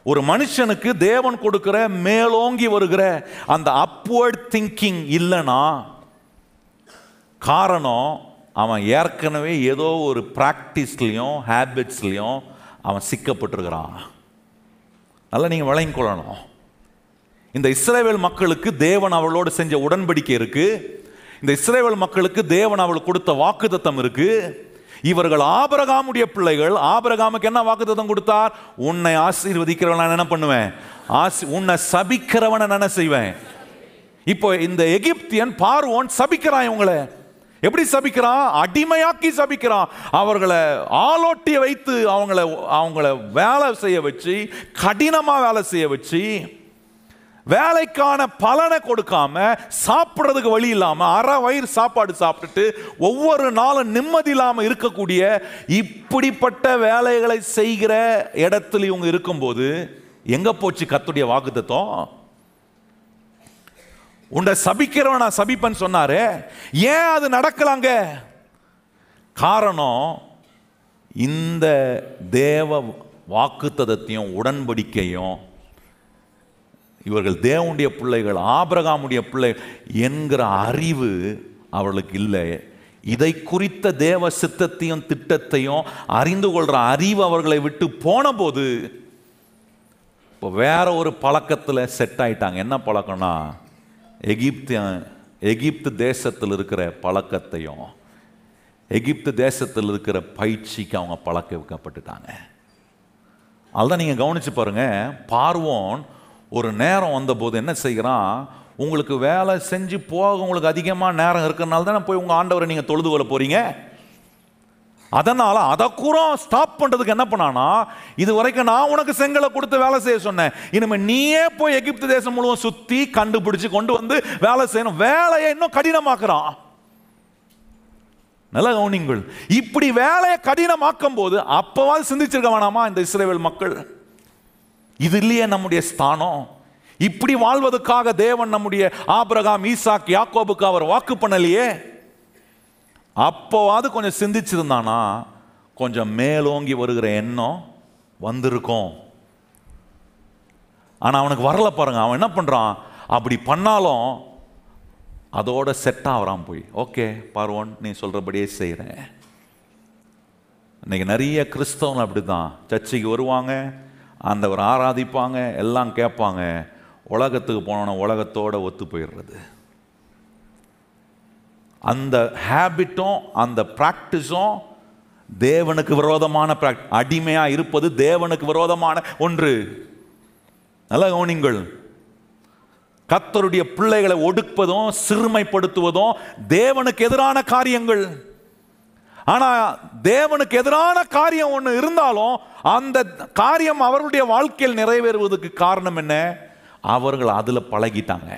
ஒரு மனுஷனுக்கு தேவன் கொடுக்கிற மேலோங்கி வருகிற அந்த அப்வர்ட் திங்கிங் இல்லைன்னா, காரணம் அவன் ஏற்கனவே ஏதோ ஒரு பிராக்டிஸ்லையும் ஹேபிட்ஸ்லையும் அவன் சிக்கப்பட்டிருக்கிறான். நல்லா நீங்க விளங்கிக் கொள்ளணும். இந்த இஸ்ரவேல் மக்களுக்கு தேவன் அவளோடு செஞ்ச உடன்படிக்கை இருக்கு. இந்த இஸ்ரவேல் மக்களுக்கு தேவன் அவளுக்கு கொடுத்த வாக்குத்தத்தம் இருக்கு. இவர்கள் ஆபிரகாமுடைய பிள்ளைகள். ஆபிரகாமுக்கு என்ன வாக்குத்தத்தம் கொடுத்தார்? உன்னை ஆசீர்வதிக்கிறவன் நான் என்ன பண்ணுவேன்? உன்னை சபிக்கிறவனை என்ன செய்வேன்? இப்போ இந்த எகிப்தியன் பார்வோன் சபிக்கிறான். இவங்களை எப்படி சபிக்கிறான்? அடிமையாக்கி சபிக்கிறான். அவர்களை ஆலோட்டி வைத்து அவங்கள வேலை செய்ய வச்சு, கடினமா வேலை செய்ய வச்சு, வேலைக்கான பலனை கொடுக்காம, சாப்பிட்றதுக்கு வழி இல்லாம, அரை வயிறு சாப்பாடு சாப்பிட்டுட்டு ஒவ்வொரு நாளும் நிம்மதி இல்லாம இருக்கக்கூடிய இப்படிப்பட்ட வேலைகளை செய்கிற இடத்துல இவங்க இருக்கும்போது எங்க போச்சு கர்த்தருடைய வாக்குத்தத்தம்? உன்னை சபிக்கிறவன் நான் சபிப்பேன்னு சொன்னாரு. ஏன் அது நடக்கலாங்க? காரணம், இந்த தேவ வாக்குத்தத்தத்தையும் உடன்படிக்கையும் இவர்கள் தேவனுடைய பிள்ளைகள், ஆபிரகாமுடைய பிள்ளைகள் என்கிற அறிவு அவர்களுக்கு இல்லை. இதை குறித்த தேவ சித்தத்தையும் திட்டத்தையும் அறிந்து கொள்கிற அறிவு அவர்களை விட்டு போன போது இப்போ வேற ஒரு பழக்கத்தில் செட் ஆயிட்டாங்க. என்ன பழக்கம்னா, எகிப்து தேசத்தில் இருக்கிற பழக்கத்தையும் எகிப்து தேசத்தில் இருக்கிற பயிற்சிக்கு அவங்க பழக்க வைக்கப்பட்டுட்டாங்க. அதுதான் நீங்கள் கவனிச்சு பாருங்க. பார்வோன் ஒரு நேரம் வந்தபோது என்ன செய்கிறான்? உங்களுக்கு வேலை செஞ்சு போக உங்களுக்கு அதிகமாக நேரம் இருக்கிறனால தானே போய் உங்கள் ஆண்டவரை நீங்கள் தொழுது கொள்ள போறீங்க. அதனால அதை கூட ஸ்டாப் பண்றதுக்கு என்ன பண்ணானா, இது வரைக்கும் நான் உனக்கு செங்கலை கொடுத்து வேலை செய்ய சொன்னேன், இனிமே நீயே போய் எகிப்து தேசம் முழுவதும் சுத்தி கண்டுபிடிச்சு கொண்டு வந்து வேலை செய்யணும். வேலையை இன்னும் கடினமாக்குறான். நல்ல கவனிங்கள். இப்படி வேலையை கடினமாக்கும் போது அப்பவாது சிந்திச்சிருக்க வேணாமா இந்த இஸ்ரவேல் மக்கள்? இது இல்லையே நம்முடைய ஸ்தானம். இப்படி வாழ்வதற்காக தேவன் நம்முடைய ஆபிரகாம், ஈசாக், யாக்கோபுக்கு அவர் வாக்கு பண்ணலையே. அப்போவாது கொஞ்சம் சிந்திச்சிருந்தானா கொஞ்சம் மேலோங்கி வருகிற எண்ணம் வந்திருக்கும். ஆனா அவனுக்கு வரல பாருங்க. அவன் என்ன பண்றான்? அப்படி பண்ணாலும் அதோட செட் ஆகிறான். போய் ஓகே பார்வோன், நீ சொல்றபடியே செய்கிறேன். இன்னைக்கு நிறைய கிறிஸ்தவங்க அப்படிதான். சர்ச்சைக்கு வருவாங்க, ஆண்டவர் ஆராதிப்பாங்க, எல்லாம் கேட்பாங்க. உலகத்துக்கு போனோன்னா உலகத்தோட ஒத்து போயிடுறது. அந்த ஹேபிட்டும் அந்த பிராக்டிஸும் தேவனுக்கு விரோதமான அடிமையா இருப்பது தேவனுக்கு விரோதமான ஒன்று. நல்ல கவனிங்கள். கர்த்தருடைய பிள்ளைகளை ஒடுக்குவதும் சிறுமைப்படுத்துவதும் தேவனுக்கு எதிரான காரியங்கள். ஆனா தேவனுக்கு எதிரான காரியம் ஒன்று இருந்தாலும் அந்த காரியம் அவர்களுடைய வாழ்க்கையில் நிறைவேறுவதற்கு காரணம் என்ன? அவர்கள் அதுல பழகிட்டாங்க.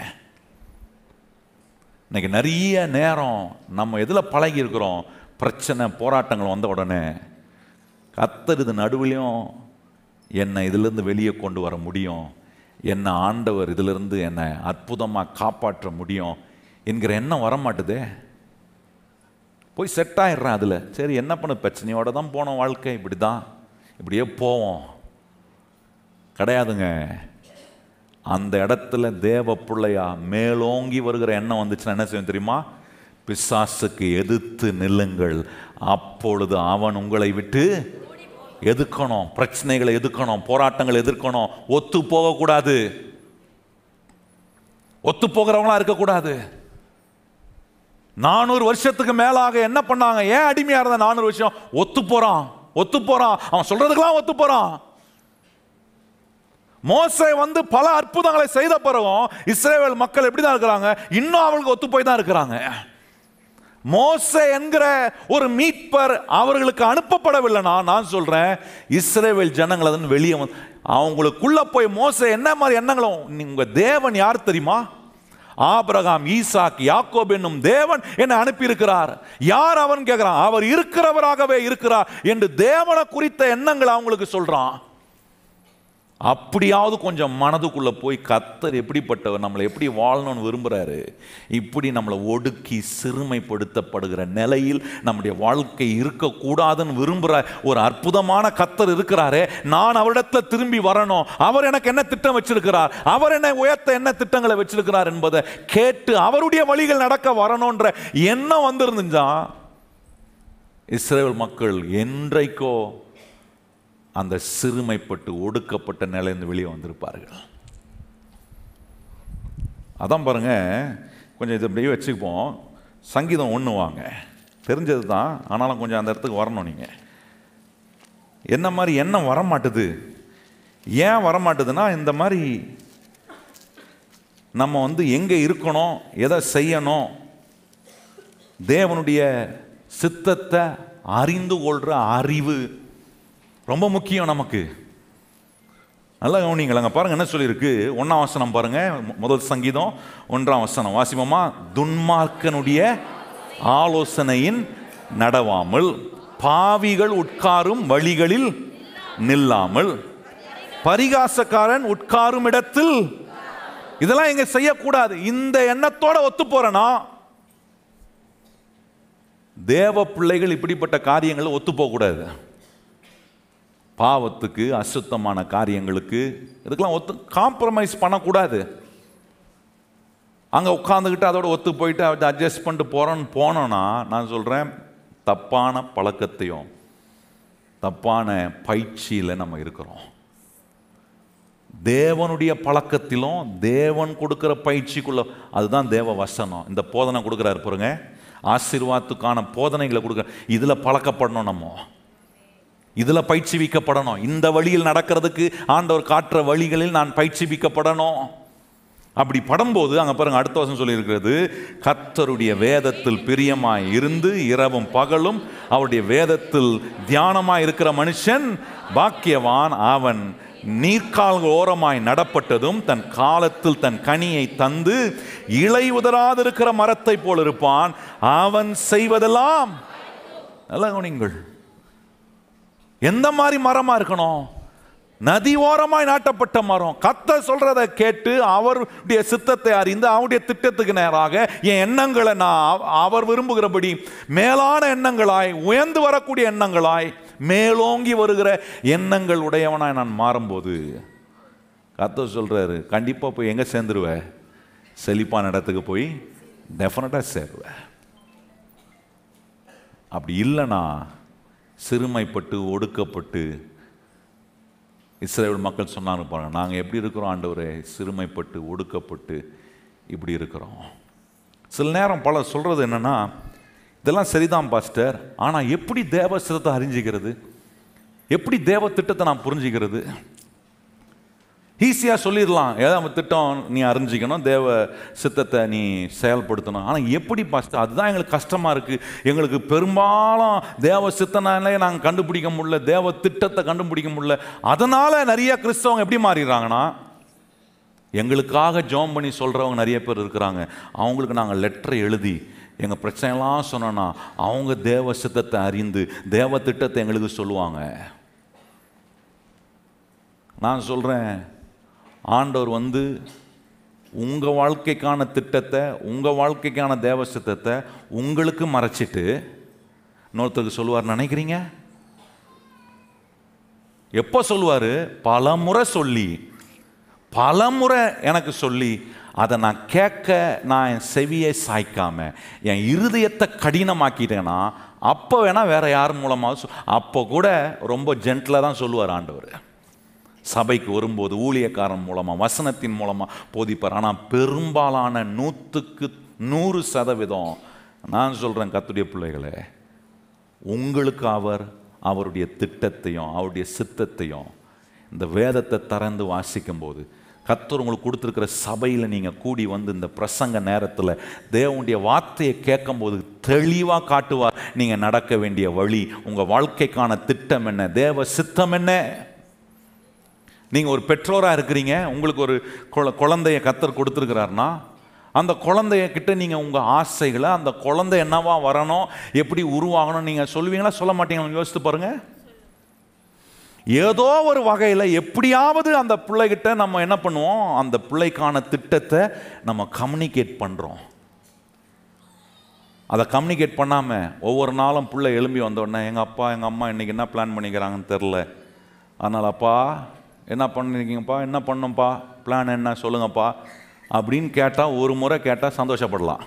இன்னைக்கு நிறைய நேரம் நம்ம எதில் பழகி இருக்கிறோம்? பிரச்சனை, போராட்டங்கள் வந்த உடனே கர்த்தர் இது நடுவிலையும் என்னை இதிலிருந்து வெளியே கொண்டு வர முடியும், என்னை ஆண்டவர் இதிலிருந்து என்னை அற்புதமாக காப்பாற்ற முடியும் என்கிற எண்ணம் வரமாட்டுதே. போய் செட் ஆயிடுறேன் அதில். சரி என்ன பண்ண, பிரச்சனையோட தான் போனோம், வாழ்க்கை இப்படி தான், இப்படியே போவோம். கிடையாதுங்க. அந்த இடத்துல தேவ பிள்ளையா மேலோங்கி வருகிற எண்ணம் வந்துச்சுன்னா என்ன செய்யும் தெரியுமா? பிசாசுக்கு எதிர்த்து நில்லுங்கள், அப்பொழுது அவன் உங்களை விட்டு எதிர்க்கணும். பிரச்சனைகளை எதிர்க்கணும், போராட்டங்களை எதிர்க்கணும். ஒத்து போகக்கூடாது, ஒத்து போகிறவங்களா இருக்கக்கூடாது. 400 வருஷத்துக்கு மேலாக என்ன பண்ணாங்க? ஏன் அடிமையா இருந்த 400 வருஷம்? ஒத்து போறான், ஒத்து போறான், அவன் சொல்றதுக்கெல்லாம் ஒத்து போறான். மோசே வந்து பல அற்புதங்களை செய்த பிறகும் இஸ்ரவேல் மக்கள் எப்படிதான் இருக்கிறாங்க? இன்னும் அவங்களுக்கு ஒத்து போய் தான் இருக்கிறாங்க. மோசே என்கிற ஒரு மீட்பர் அவர்களுக்கு அனுப்பப்படவில்லைனா நான் சொல்றேன், இஸ்ரவேல் ஜனங்கள் அதன் வெளியே வந்து அவங்களுக்குள்ள போய் மோசே என்ன மாதிரி எண்ணங்களும், உங்க தேவன் யார் தெரியுமா? ஆபிரகாம், ஈசாக், யாக்கோப் என்னும் தேவன் என்னை அனுப்பி இருக்கிறார். யார் அவன் கேட்கிறான்? அவர் இருக்கிறவராகவே இருக்கிறார் என்று தேவனை குறித்த எண்ணங்கள் அவங்களுக்கு சொல்றான். அப்படியாவது கொஞ்சம் மனதுக்குள்ள போய் கர்த்தர் எப்படிப்பட்டவர், நம்மளை எப்படி வாழணும்னு விரும்புறாரு, இப்படி நம்மளை ஒடுக்கி சிறுமைப்படுத்தப்படுகிற நிலையில் நம்முடைய வாழ்க்கை இருக்கக்கூடாதுன்னு விரும்புகிற ஒரு அற்புதமான கர்த்தர் இருக்கிறாரே, நான் அவரிடத்துல திரும்பி வரணும், அவர் எனக்கு என்ன திட்டம் வச்சிருக்கிறார், அவர் என்னை உயர்த்த என்ன திட்டங்களை வச்சிருக்கிறார் என்பதை கேட்டு அவருடைய வழிகள் நடக்க வரணுன்ற எண்ணம் வந்திருந்துச்சா இஸ்ரவேல் மக்கள் என்றைக்கோ அந்த சிறுமைப்பட்டு ஒடுக்கப்பட்ட நிலையிலிருந்து வெளியே வந்திருப்பார்கள். அதான் பாருங்க, கொஞ்சம் இதை அப்படியே வச்சுப்போம். சங்கீதம் 1 வாங்க, தெரிஞ்சது தான், ஆனாலும் கொஞ்சம் அந்த இடத்துக்கு வரணும். நீங்கள் என்ன மாதிரி எண்ணம் வரமாட்டுது? ஏன் வரமாட்டுதுன்னா, இந்த மாதிரி நம்ம வந்து எங்கே இருக்கணும், எதை செய்யணும், தேவனுடைய சித்தத்தை அறிந்து கொள்கிற அறிவு ரொம்ப முக்கியம் நமக்கு. நல்லா கவனிங்களா, பாருங்க என்ன சொல்லியிருக்கு. 1ஆம் வசனம் பாருங்க, முதல் சங்கீதம் 1ஆம் வசனம் வாசிப்போமா? துன்மார்க்கனுடைய ஆலோசனையின் நடவாமல், பாவிகள் உட்காரும் வழிகளில் நில்லாமல், பரிகாசக்காரன் உட்காரும் இடத்தில், இதெல்லாம் எங்க செய்யக்கூடாது. இந்த எண்ணத்தோட ஒத்து போறனா தேவ பிள்ளைகள் இப்படிப்பட்ட காரியங்கள் ஒத்து போகக்கூடாது. பாவத்துக்கு, அசுத்தமான காரியங்களுக்கு, இதுக்கெல்லாம் ஒத்து காம்ப்ரமைஸ் பண்ணக்கூடாது. அங்கே உட்காந்துக்கிட்டு அதோட ஒத்து போயிட்டு அதை அட்ஜஸ்ட் பண்ணிட்டு போனோன்னா நான் சொல்கிறேன், தப்பான பழக்கத்தையும் தப்பான பயிற்சியில் நம்ம இருக்கிறோம். தேவனுடைய பழக்கத்திலும் தேவன் கொடுக்குற பயிற்சிக்குள்ள, அதுதான் தேவ வசனம். இந்த போதனை கொடுக்குறாரு பாருங்க, ஆசீர்வாதத்துக்கான போதனைகளை கொடுக்குற, இதில் பழக்கப்படணும், நம்ம இதில் பயிற்சிவிக்கப்படணும். இந்த வழியில் நடக்கிறதுக்கு ஆண்டவர் காட்டுற வழிகளில் நான் பயிற்சிவிக்கப்படணும். அப்படி படும்போது அங்கே பாருங்க, அடுத்த வசனம் சொல்லியிருக்கிறது, கர்த்தருடைய வேதத்தில் பிரியமாய் இருந்து இரவும் பகலும் அவருடைய வேதத்தில் தியானமாய் இருக்கிற மனுஷன் பாக்கியவான். அவன் நீர்க்கால் ஓரமாய் நடப்பட்டதும் தன் காலத்தில் தன் கனியை தந்து இலை உதராதிருக்கிற மரத்தை போல் இருப்பான். அவன் செய்வதெல்லாம் நல்லா கவனிங்கள். எந்த மாதிரி மரமா இருக்கணும்? நதி ஓரமாய் நாட்டப்பட்ட மரம். கர்த்தர் சொல்றதை கேட்டு அவருடைய சித்தத்தை அறிந்து அவருடைய திட்டத்துக்கு நேராக என் எண்ணங்களை நான் அவர் விரும்புகிறபடி மேலான எண்ணங்களாய், உயர்ந்து வரக்கூடிய எண்ணங்களாய், மேலோங்கி வருகிற எண்ணங்கள் உடையவனாய் நான் மாறும்போது கர்த்தர் சொல்றாரு, கண்டிப்பா போய் எங்க சேர்ந்துருவ? செழிப்பான இடத்துக்கு போய் டெஃபினட்டா சேருவ. அப்படி இல்லைன்னா சிறுமைப்பட்டு ஒடுக்கப்பட்டு இஸ்ரவேல் மக்கள் சொன்னாங்க பாருங்க, நாங்கள் எப்படி இருக்கிறோம் ஆண்டவரே? சிறுமைப்பட்டு ஒடுக்கப்பட்டு இப்படி இருக்கிறோம். சில நேரம் பல சொல்கிறது என்னென்னா, இதெல்லாம் சரிதான் பாஸ்டர், ஆனால் எப்படி தேவ சித்தத்தை அறிஞ்சிக்கிறது? எப்படி தேவ திட்டத்தை நான் புரிஞ்சிக்கிறது? ஈஸியாக சொல்லிடலாம், ஏதாவது திட்டம் நீ அறிஞ்சிக்கணும், தேவ சித்தத்தை நீ செயல்படுத்தணும். ஆனால் எப்படி பாஸ்டர்? அதுதான் எங்களுக்கு கஷ்டமாக இருக்குது. எங்களுக்கு பெரும்பாலும் தேவ சித்தனாலே நாங்கள் கண்டுபிடிக்க முடியல, தேவ திட்டத்தை கண்டுபிடிக்க முடியல. அதனால் நிறைய கிறிஸ்தவங்க எப்படி மாறிடுறாங்கன்னா, எங்களுக்காக ஜெபம் பண்ணி சொல்கிறவங்க நிறைய பேர் இருக்கிறாங்க. அவங்களுக்கு நாங்கள் லெட்டரை எழுதி எங்கள் பிரச்சனைலாம் சொன்னோன்னா அவங்க தேவ சித்தத்தை அறிந்து தேவ திட்டத்தை எங்களுக்கு சொல்லுவாங்க. நான் சொல்கிறேன், ஆண்டவர் உங்கள் வாழ்க்கைக்கான திட்டத்தை, உங்கள் வாழ்க்கைக்கான தேவ சித்தத்தை உங்களுக்கு மறைச்சிட்டு இன்னொருத்தருக்கு சொல்லுவார் நினைக்கிறீங்க? எப்போ சொல்லுவார்? பல முறை சொல்லி, பல முறை எனக்கு சொல்லி, அதை நான் கேட்க நான் என் செவியை சாய்க்காம என் இருதயத்தை கடினமாக்கிட்டேன்னா அப்போ வேணால் வேற யார் மூலமாக அப்போ கூட ரொம்ப ஜென்டிலாக தான் சொல்லுவார் ஆண்டவர். சபைக்கு வரும்போது ஊழியக்காரன் மூலமாக வசனத்தின் மூலமாக போதிப்பார். ஆனால் பெரும்பாலான 100% நான் சொல்கிறேன் கர்த்தருடைய பிள்ளைகளே, உங்களுக்கு அவருடைய திட்டத்தையும் அவருடைய சித்தத்தையும் இந்த வேதத்தை திறந்து வாசிக்கும் போது, கர்த்தர் உங்களுக்கு கொடுத்துருக்கிற சபையில் நீங்கள் கூடி இந்த பிரசங்க நேரத்தில் தேவனுடைய வார்த்தையை கேட்கும்போது தெளிவாக காட்டுவார் நீங்கள் நடக்க வேண்டிய வழி, உங்கள் வாழ்க்கைக்கான திட்டம் என்ன, தேவ சித்தம் என்ன. நீங்கள் ஒரு பெற்றோராக இருக்கிறீங்க, உங்களுக்கு ஒரு குழந்தைய கர்த்தர் கொடுத்துருக்கிறாருன்னா அந்த குழந்தைய கிட்ட நீங்கள் உங்கள் ஆசைகளை, அந்த குழந்தை என்னவா வரணும், எப்படி உருவாகணும் நீங்கள் சொல்லுவீங்களா சொல்ல மாட்டீங்களா? யோசித்து பாருங்கள். ஏதோ ஒரு வகையில் எப்படியாவது அந்த பிள்ளைகிட்ட நம்ம என்ன பண்ணுவோம், அந்த பிள்ளைக்கான திட்டத்தை நம்ம கம்யூனிகேட் பண்ணுறோம். அதை கம்யூனிகேட் பண்ணாமல் ஒவ்வொரு நாளும் பிள்ளை எழும்பி வந்தோடனே எங்கள் அப்பா எங்கள் அம்மா இன்றைக்கி என்ன பிளான் பண்ணிக்கிறாங்கன்னு தெரில, அதனால் அப்பா என்ன பண்ணிருக்கீங்கப்பா, என்ன பண்ணோம்ப்பா, பிளான் என்ன சொல்லுங்கப்பா அப்படின்னு கேட்டால், ஒரு முறை கேட்டால் சந்தோஷப்படலாம்.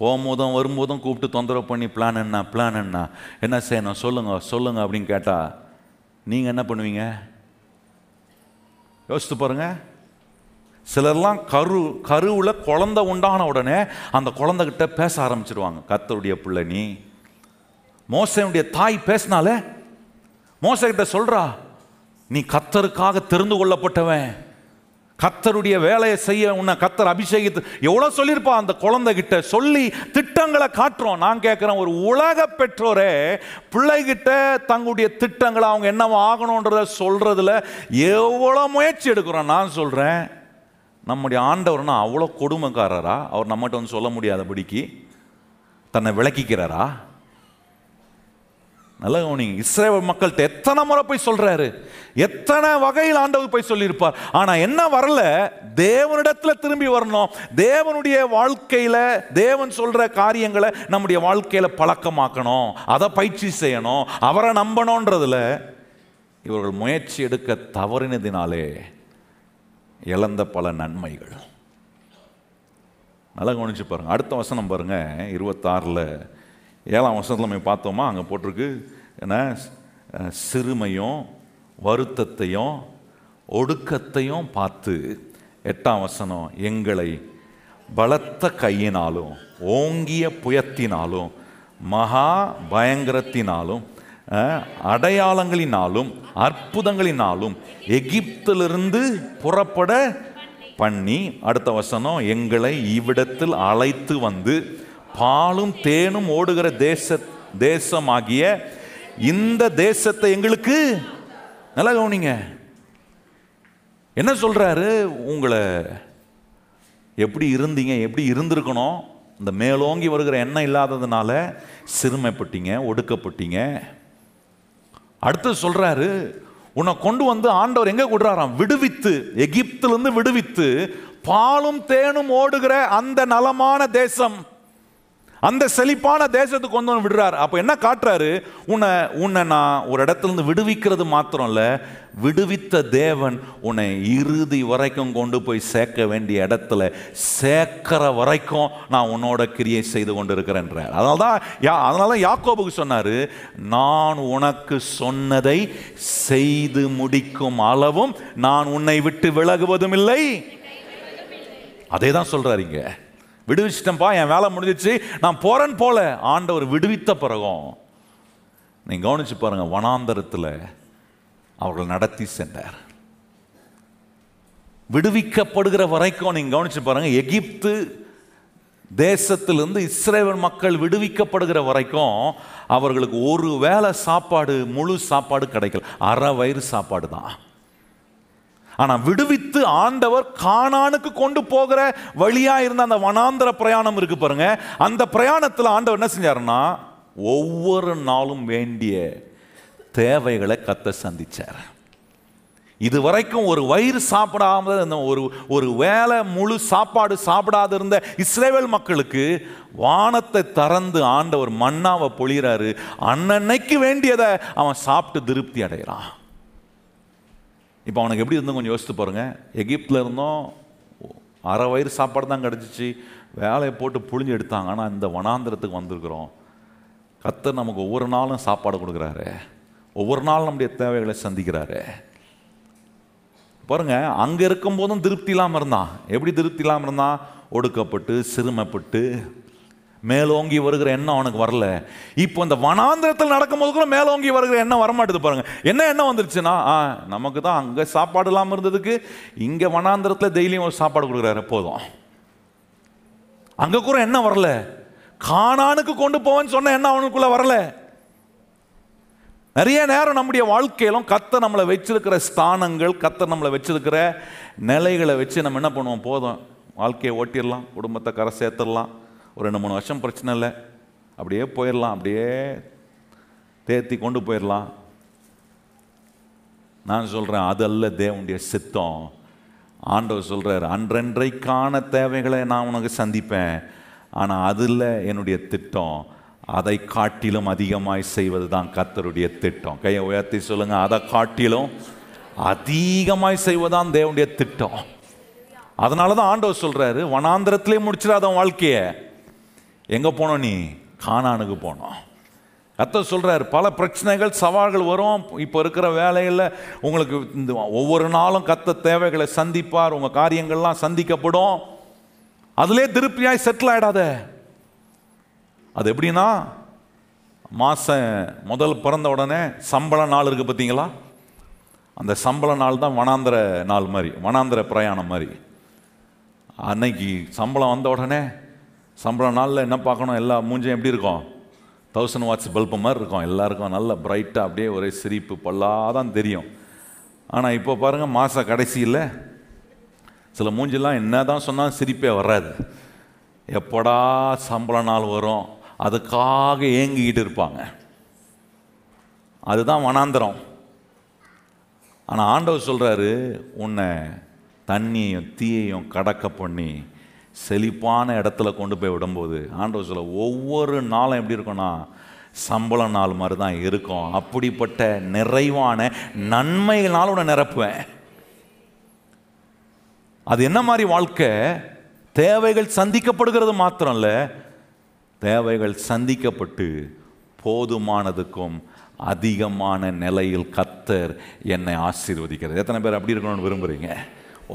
போகும்போதும் வரும்போதும் கூப்பிட்டு தொந்தரவு பண்ணி பிளான் என்ன செய்யணும் சொல்லுங்க அப்படின்னு கேட்டால் நீங்கள் என்ன பண்ணுவீங்க? யோசித்து பாருங்கள். சிலர்லாம் கருவில் குழந்தை உண்டான உடனே அந்த குழந்தைகிட்ட பேச ஆரம்பிச்சிருவாங்க. கர்த்தருடைய பிள்ளை நீ. மோசேயுடைய தாய் பேசினாலே மோசேகிட்ட சொல்கிறா, நீ கர்த்தருக்காக தெரிந்து கொள்ளப்பட்டவன், கர்த்தருடைய வேலையை செய்ய உன்னை கர்த்தர் அபிஷேகித்து எவ்வளோ சொல்லியிருப்பா. அந்த குழந்தைகிட்ட சொல்லி திட்டங்களை காட்டுறோம். நான் கேட்குறேன், ஒரு உலக பெற்றோரே பிள்ளைகிட்ட தங்களுடைய திட்டங்களை அவங்க என்னவோ ஆகணுன்றத சொல்கிறதுல எவ்வளோ முயற்சி எடுக்கிறோம். நான் சொல்கிறேன், நம்முடைய ஆண்டவர்னா அவ்வளோ கொடுமைக்காரரா? அவர் நம்மகிட்ட சொல்ல முடியாதபடிக்கு தன்னை விளக்கிக்கிறாரா? நல்ல கவனிங்க. இஸ்ரவேல் மக்கள்கிட்ட எத்தனை முறை போய் சொல்றாரு, எத்தனை வகையில் ஆண்டவர் போய் சொல்லியிருப்பார். ஆனா என்ன வரல, தேவனிடத்துல திரும்பி வரணும். தேவனுடைய வாழ்க்கையில தேவன் சொல்ற காரியங்களை நம்முடைய வாழ்க்கையில பழக்கமாக்கணும், அதை பயிற்சி செய்யணும், அவரை நம்பணும்ன்றதுல இவர்கள் முயற்சி எடுக்க தவறினதினாலே இழந்த பல நன்மைகள். நல்லா கவனிச்சு பாருங்க. அடுத்த வசனம் பாருங்க, 26 7ஆம் வசனத்தில் நம்ம பார்த்தோமா, அங்கே போட்டிருக்கு என்ன, சிறுமையும் வருத்தத்தையும் ஒடுக்கத்தையும் பார்த்து 8ஆம் வசனம், எங்களை பலத்த கையினாலும் ஓங்கிய புயத்தினாலும் மகா பயங்கரத்தினாலும் அடையாளங்களினாலும் அற்புதங்களினாலும் எகிப்திலிருந்து புறப்பட பண்ணி, அடுத்த வசனம், எங்களை இவ்விடத்தில் அழைத்து வந்து பாலும் தேனும் ஓடுகிற தேசமாகிய இந்த தேசத்தை எங்களுக்கு. நல்லா கவனிங்க, என்ன சொல்றாரு, உங்களை எப்படி இருந்தீங்க, எப்படி இருந்திருக்கணும், இந்த மேலோங்கி வருகிற எண்ணம் இல்லாததுனால சிறுமைப்பட்டீங்க, ஒடுக்கப்பட்டீங்க. அடுத்து சொல்றாரு, உன்னை கொண்டு வந்து ஆண்டவர் எங்க கொடுறாராம்? விடுவித்து, எகிப்திலிருந்து விடுவித்து பாலும் தேனும் ஓடுகிற அந்த நலமான தேசம், அந்த செழிப்பான தேசத்துக்கு கொண்டு வந்து விடுறாரு. அப்ப என்ன காட்டுறாரு? உன்னை நான் ஒரு இடத்துல இருந்து விடுவிக்கிறது மாத்திரம் இல்ல, விடுவித்த தேவன் உன்னை இறுதி வரைக்கும் கொண்டு போய் சேர்க்க வேண்டிய இடத்துல சேர்க்கிற வரைக்கும் நான் உன்னோட கிரியை செய்து கொண்டு இருக்கிறேன். அதனால யாக்கோபுக்கு சொன்னாரு, நான் உனக்கு சொன்னதை செய்து முடிக்கும் அளவும் நான் உன்னை விட்டு விலகுவதும் இல்லை. அதே தான் சொல்றாரு இங்க. விடுவிச்சிட்டேன்ப்பா, என் வேலை முடிஞ்சிச்சு, நான் போறேன் போல. ஆண்டவர் விடுவித்த பிறகும் நீங்க கவனிச்சு பாருங்க, வனாந்தரத்தில் அவர்கள் நடத்தி சென்றார். விடுவிக்கப்படுகிற வரைக்கும் நீங்க கவனிச்சு பாருங்க, எகிப்து தேசத்திலிருந்து இஸ்ரவேல் மக்கள் விடுவிக்கப்படுகிற வரைக்கும் அவர்களுக்கு ஒரு வேளை சாப்பாடு, முழு சாப்பாடு கிடைக்கல, அரை வயிறு சாப்பாடு தான். ஆனா விடுவித்து ஆண்டவர் கானானுக்கு கொண்டு போகிற வழியா இருந்த அந்த வனாந்தர பிரயாணம் இருக்கு பாருங்க, அந்த பிரயாணத்தில் ஆண்டவர் என்ன செஞ்சாருன்னா ஒவ்வொரு நாளும் வேண்டிய தேவைகளை கர்த்தர் சந்திச்சார். இதுவரைக்கும் ஒரு வயிறு சாப்பிடாம, ஒரு வேளை முழு சாப்பாடு சாப்பிடாத இருந்த இஸ்ரவேல் மக்களுக்கு வானத்தை திறந்து ஆண்டவர் மன்னாவை பொழிகிறாரு. அன்னன்னைக்கு வேண்டியதை அவன் சாப்பிட்டு திருப்தி அடைகிறான். இப்போ அவனுக்கு எப்படி இருந்தோம் கொஞ்சம் யோசித்து பாருங்க. எகிப்தில் இருந்தோம், அரை வயிறு சாப்பாடு தான் கிடச்சிச்சு, வேலையை போட்டு புழிஞ்சு எடுத்தாங்க. ஆனால் இந்த வனாந்திரத்துக்கு வந்திருக்கிறோம், கர்த்தர் நமக்கு ஒவ்வொரு நாளும் சாப்பாடு கொடுக்குறாரு, ஒவ்வொரு நாளும் நம்முடைய தேவைகளை சந்திக்கிறாரு. பாருங்க, அங்கே இருக்கும் போதும் திருப்தி இல்லாமல் இருந்தான். எப்படி திருப்தி இல்லாமல் இருந்தான்? ஒடுக்கப்பட்டு, சிறுமைப்பட்டு, மேலோங்கி வருகிற எண்ணம் அவனுக்கு வரல. இப்போ இந்த வனாந்திரத்தில் நடக்கும்போது கூட மேலோங்கி வருகிற எண்ணம் வரமாட்டுது. பாருங்க, என்ன எண்ணம் வந்துருச்சுன்னா, நமக்கு தான் அங்கே சாப்பாடு இல்லாமல் இருந்ததுக்கு இங்கே வனாந்திரத்தில் டெய்லியும் ஒரு சாப்பாடு கொடுக்குறாரு, போதும். அங்கே கூட என்ன வரல, கானானுக்கு கொண்டு போவேன்னு சொன்ன எண்ணம் அவனுக்குள்ள வரல. நிறைய நேரம் நம்முடைய வாழ்க்கையிலும் கர்த்தர் நம்மளை வச்சிருக்கிற ஸ்தானங்கள், கர்த்தர் நம்மளை வச்சிருக்கிற நிலைகளை வச்சு நம்ம என்ன பண்ணுவோம்? போதும், வாழ்க்கையை ஓட்டிடலாம், குடும்பத்தை கரை சேர்த்துடலாம், ஒரு 2-3 வருஷம் பிரச்சனை இல்லை, அப்படியே போயிடலாம், அப்படியே தேத்தி கொண்டு போயிடலாம். நான் சொல்கிறேன், அது அல்ல தேவனுடைய சித்தம். ஆண்டவர் சொல்கிறார், அன்றன்றைக்கான தேவைகளை நான் உனக்கு சந்திப்பேன், ஆனால் அது இல்லை என்னுடைய திட்டம். அதை காட்டிலும் அதிகமாய் செய்வது தான் கர்த்தருடைய திட்டம். கையை உயர்த்தி சொல்லுங்க, அதை காட்டிலும் அதிகமாய் செய்வதுதான் தேவனுடைய திட்டம். அதனால தான் ஆண்டவர் சொல்கிறாரு, வனாந்திரத்திலே முடிச்சிடாத வாழ்க்கையை. எங்கே போனோம்? நீ கானானுக்கு போனோம். கர்த்தர் சொல்கிறார், பல பிரச்சனைகள், சவால்கள் வரும். இப்போ இருக்கிற வேலையில் உங்களுக்கு இந்த ஒவ்வொரு நாளும் கர்த்தர் தேவைகளை சந்திப்பார், உங்கள் காரியங்கள்லாம் சந்திக்கப்படும். அதிலே திருப்தியாய் செட்டில் ஆகிடாத. அது எப்படின்னா, மாதம் முதல் பிறந்த உடனே சம்பள நாள் இருக்குது பார்த்தீங்களா? அந்த சம்பள நாள் தான் வனாந்திர நாள் மாதிரி, வனாந்திர பிரயாணம் மாதிரி. அன்னைக்கு சம்பளம் வந்த உடனே சம்பள நாளில் என்ன பார்க்கணும்? எல்லா மூஞ்சும் எப்படி இருக்கும்? 1000 வாட்ஸ் பல்பு மாதிரி இருக்கும். எல்லாருக்கும் நல்ல பிரைட்டாக அப்படியே ஒரே சிரிப்பு பல்லாதான் தெரியும். ஆனால் இப்போ பாருங்கள், மாத கடைசியில் சில மூஞ்செல்லாம் என்ன தான் சொன்னால் சிரிப்பே வராது. எப்படா சம்பள நாள் வரும் அதுக்காக ஏங்கிக்கிட்டு இருப்பாங்க. அதுதான் வனாந்திரம். ஆனால் ஆண்டவர் சொல்கிறாரு, உன்னை தண்ணியையும் தீயையும் கடக்க பண்ணி செழிப்பான இடத்துல கொண்டு போய் விடும்போது ஆண்டவர் சொல்ல, ஒவ்வொரு நாளும் எப்படி இருக்கும்னா சம்பள நாள் மாதிரி தான் இருக்கும். அப்படிப்பட்ட நிறைவான நன்மைகளால் உன்னை நிரப்புவேன். அது என்ன மாதிரி வாழ்க்கை? தேவைகள் சந்திக்கப்படுகிறது மாத்திரம் இல்லை, தேவைகள் சந்திக்கப்பட்டு போதுமானதுக்கும் அதிகமான நிலையில் கர்த்தர் என்னை ஆசீர்வதிக்கிறது. எத்தனை பேர் அப்படி இருக்கணும்னு விரும்புகிறீங்க?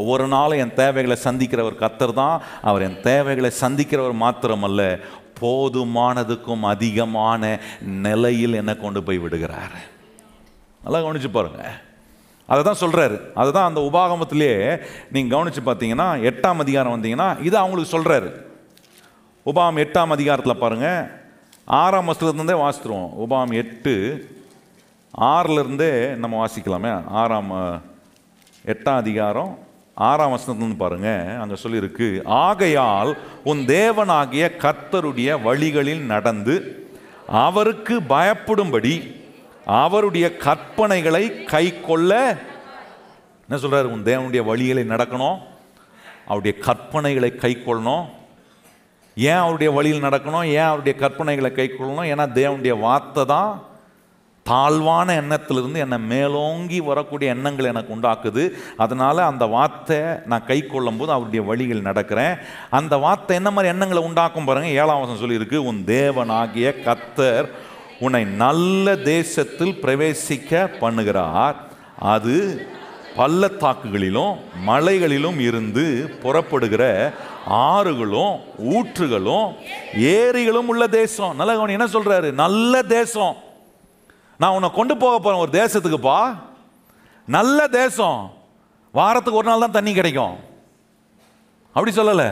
ஒவ்வொரு நாளும் என் தேவைகளை சந்திக்கிறவர் கர்த்தர் தான். அவர் என் தேவைகளை சந்திக்கிறவர் மாத்திரமல்ல, போதுமானதுக்கும் அதிகமான நிலையில் என்னை கொண்டு போய் விடுகிறார். நல்லா கவனிச்சு பாருங்க, அதை தான் சொல்கிறாரு. அதுதான் அந்த உபாகமத்திலே நீங்கள் கவனித்து பார்த்தீங்கன்னா 8ஆம் அதிகாரம் வந்தீங்கன்னா இது அவங்களுக்கு சொல்கிறாரு. உபாகம் 8ஆம் அதிகாரத்தில் பாருங்கள், 6ஆம் வசனத்துலேருந்தே வாசித்துருவோம். உபாகம் 8:6 நம்ம வாசிக்கலாமே. 8ஆம் அதிகாரம் 6ஆம் வசனத்துல பாருங்க, அங்க சொல்லியிருக்கு, ஆகையால் உன் தேவனாகிய கர்த்தருடைய வழிகளில் நடந்து அவருக்கு பயப்படும்படி அவருடைய கற்பனைகளை கை கொள்ள. என்ன சொல்றாரு? உன் தேவனுடைய வழிகளை நடக்கணும், அவருடைய கற்பனைகளை கை கொள்ளணும். ஏன் அவருடைய வழியில் நடக்கணும்? ஏன் அவருடைய கற்பனைகளை கை கொள்ளணும்? ஏன்னா தேவனுடைய வார்த்தை தான் தாழ்வான எண்ணத்திலிருந்து என்னை மேலோங்கி வரக்கூடிய எண்ணங்கள் எனக்கு உண்டாக்குது. அதனால் அந்த வார்த்தை நான் கை கொள்ளும் போது அவருடைய வழிகள் நடக்கிறேன். அந்த வார்த்தை என்ன மாதிரி எண்ணங்களை உண்டாக்கும் பாருங்கள். 7ஆம் வசனம் சொல்லியிருக்கு, உன் தேவனாகிய கர்த்தர் உன்னை நல்ல தேசத்தில் பிரவேசிக்க பண்ணுகிறார். அது பள்ளத்தாக்குகளிலும் மலைகளிலும் இருந்து புறப்படுகிற ஆறுகளும் ஊற்றுகளும் ஏரிகளும் உள்ள தேசம். நல்ல கவனி, என்ன சொல்றாரு? நல்ல தேசம். நான் உன்னை கொண்டு போக போறேன் ஒரு தேசத்துக்குப்பா, நல்ல தேசம். வாரத்துக்கு ஒரு நாள் தான் தண்ணி கிடைக்கும் அப்படி சொல்லல.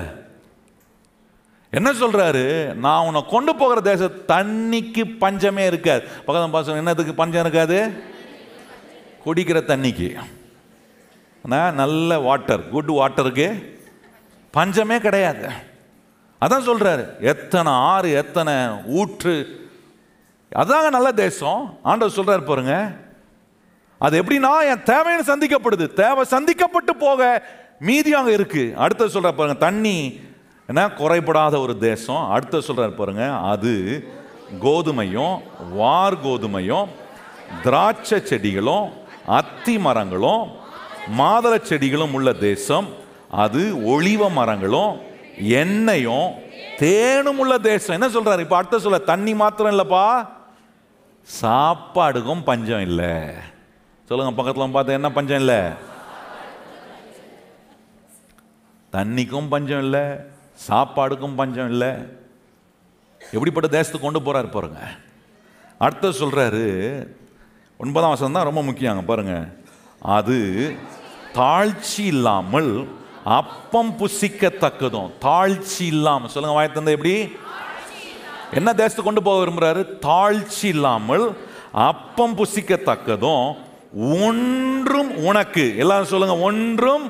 என்ன சொல்றாரு? நான் உன்னை கொண்டு போகிற தேசம் தண்ணிக்கு பஞ்சமே இருக்காது. பக்கத்து பாசம் என்னதுக்கு பஞ்சம் இருக்காது? குடிக்கிற தண்ணிக்கு. நல்ல வாட்டர், குட் வாட்டருக்கு பஞ்சமே கிடையாது. அதான் சொல்றாரு, எத்தனை ஆறு எத்தனை ஊற்று, அதாங்க நல்ல தேசம். ஆண்டவர் சொல்றாரு பாருங்க, அது எப்படின்னா என் தேவைன்னு சந்திக்கப்படுது, தேவை சந்திக்கப்பட்டு போக மீதி அங்க இருக்கு. அடுத்த சொல்ற பாருங்க, தண்ணி என்ன குறைபடாத ஒரு தேசம். அடுத்த சொல்றாரு பாருங்க, அது கோதுமையும் வார் கோதுமையும் திராட்சை செடிகளும் அத்தி மரங்களும் மாதள செடிகளும் உள்ள தேசம். அது ஒளிவ மரங்களும் எண்ணெயும் தேனும் உள்ள தேசம். என்ன சொல்றாரு? இப்ப அடுத்த சொல்ல, தண்ணி மாத்திரம் இல்லப்பா, சாப்பாடுக்கும் பஞ்சம் இல்லை. சொல்லுங்க பக்கத்துல பார்த்து, என்ன பஞ்சம் இல்லை? தண்ணிக்கும் பஞ்சம் இல்லை, சாப்பாடுக்கும் பஞ்சம் இல்லை. எப்படிப்பட்ட தேசத்துக்கு கொண்டு போறாரு பாருங்க. அடுத்த சொல்றாரு, 9ஆம் வசனம் தான் ரொம்ப முக்கியம் பாருங்க. அது தாழ்ச்சி இல்லாமல் அப்பம் புசிக்கத்தக்கதும். தாழ்ச்சி இல்லாமல், சொல்லுங்க வாய் தந்த, எப்படி என்ன தேசத்துக்கு கொண்டு போக விரும்புறாரு? தாழ்ச்சி இல்லாமல் அப்பம் புசிக்கத்தக்கதும் ஒன்றும் உனக்கு, எல்லாரும் சொல்லுங்க, ஒன்றும்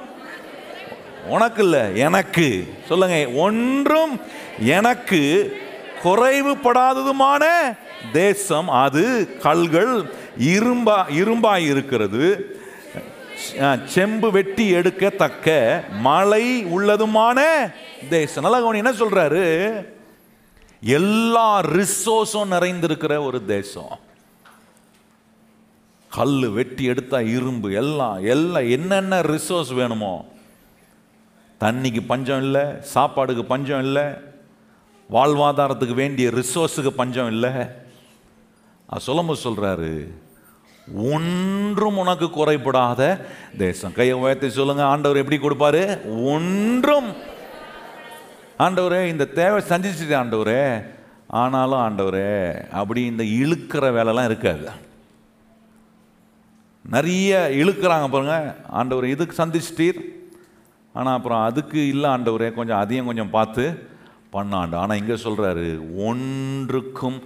உனக்கு இல்ல எனக்கு, சொல்லுங்க, ஒன்றும் எனக்கு குறைவுபடாததுமான தேசம். அது கல்கள் இரும்பாய் இருக்கிறது, செம்பு வெட்டி எடுக்கத்தக்க மழை உள்ளதுமான தேசம். நல்லா கவனி, என்ன சொல்றாரு? எல்லா ரிசோர்ஸும் நிறைந்திருக்கிற ஒரு தேசம். கல் வெட்டி எடுத்தா இரும்பு, எல்லாம் என்னென்ன ரிசோர்ஸ் வேணுமோ. தண்ணிக்கு பஞ்சம் இல்லை, சாப்பாடுக்கு பஞ்சம் இல்லை, வாழ்வாதாரத்துக்கு வேண்டிய ரிசோர்ஸுக்கு பஞ்சம் இல்லை. அது சொல்லும்போது சொல்றாரு, ஒன்றும் உனக்கு குறைபடாத தேசம். கையை உயர்த்தி சொல்லுங்க, ஆண்டவர் எப்படி கொடுப்பாரு? ஒன்றும். ஆண்டவரே இந்த தேவை சந்திச்சுட்டு ஆண்டவரே, ஆனாலும் ஆண்டவரே அப்படி இந்த இழுக்கிற வேலைலாம் இருக்காது. நிறைய இழுக்கிறாங்க பாருங்க. ஆண்டவர் இதுக்கு சந்திச்சிட்டீர், ஆனால் அப்புறம் அதுக்கு இல்லை ஆண்டவரே, கொஞ்சம் அதையும் கொஞ்சம் பார்த்து பண்ணாண்டு. ஆனால் இங்கே சொல்றாரு, ஒன்றுக்கும்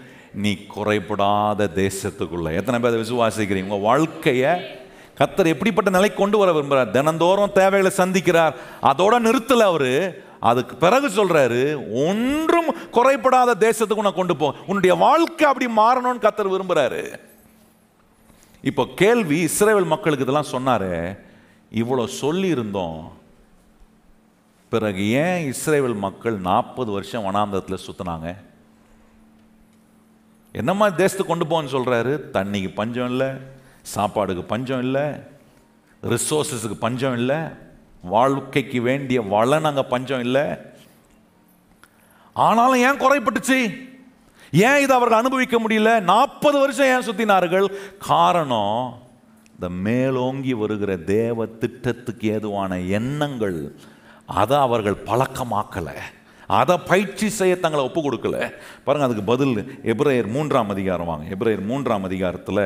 நீ குறைபடாத தேசத்துக்குள்ள. எத்தனை பேர் விசுவாசிக்கிறீங்க? உங்கள் வாழ்க்கையை கர்த்தர் எப்படிப்பட்ட நிலை கொண்டு வர விரும்புகிறார்? தினந்தோறும் தேவைகளை சந்திக்கிறார், அதோட நிறுத்தல அவரு. அதுக்கு பிறகு சொல்றாரு, ஒன்றும் குறைபடாத தேசத்துக்கு உன்னை கொண்டு போ. உன்னுடைய வாழ்க்கை அப்படி மாறணும்னு கர்த்தர் விரும்புகிறாரு. இப்போ கேள்வி, இஸ்ரவேல் மக்களுக்கு இதெல்லாம் சொன்னாரு, இவ்வளோ சொல்லி இருந்தோம், பிறகு ஏன் இஸ்ரவேல் மக்கள் 40 வருஷம் வனாந்தரத்தில் சுத்தினாங்க? என்ன மாதிரி தேசத்துக்கு கொண்டு போன்னு சொல்றாரு? தண்ணிக்கு பஞ்சம் இல்லை, சாப்பாடுக்கு பஞ்சம் இல்லை, ரிசோர்ஸஸுக்கு பஞ்சம் இல்லை, வாழ்க்கைக்கு வேண்டிய வளன் அங்கே பஞ்சம் இல்லை. ஆனாலும் ஏன் குறைப்பட்டுச்சு? ஏன் இதை அவர்கள் அனுபவிக்க முடியல? 40 வருஷம் ஏன் சுத்தினார்கள்? காரணம், இந்த மேலோங்கி வருகிற தேவ திட்டத்துக்கு ஏதுவான எண்ணங்கள் அதை அவர்கள் பழக்கமாக்கலை, அதை பயிற்சி செய்ய தங்களை ஒப்பு கொடுக்கல. பாருங்க, அதுக்கு பதில் எபிரேயர் 3ஆம் அதிகாரம் வாங்க. எபிரேயர் 3ஆம் அதிகாரத்தில்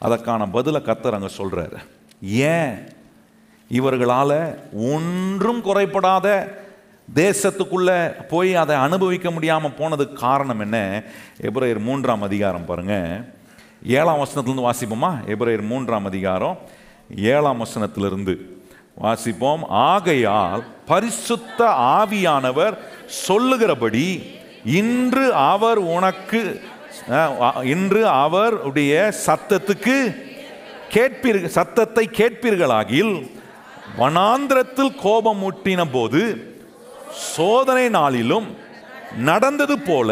அதற்கான பதிலை கர்த்தர் அங்கே சொல்றாரு. ஏன் இவர்களால் ஒன்றும் குறைபடாத தேசத்துக்குள்ள போய் அதை அனுபவிக்க முடியாமல் போனதுக்கு காரணம் என்ன? எபிரேயர் 3ஆம் அதிகாரம் பாருங்க, 7ஆம் வசனத்திலிருந்து வாசிப்போமா? எபிரேயர் 3ஆம் அதிகாரம் 7ஆம் வசனத்திலிருந்து வாசிப்போம். ஆகையால் பரிசுத்த ஆவியானவர் சொல்லுகிறபடி இன்று அவருடைய சத்தத்தை கேட்பீர்களாகில், வனாந்திரத்தில் கோபம் ஊட்டின போது சோதனை நாளிலும் நடந்தது போல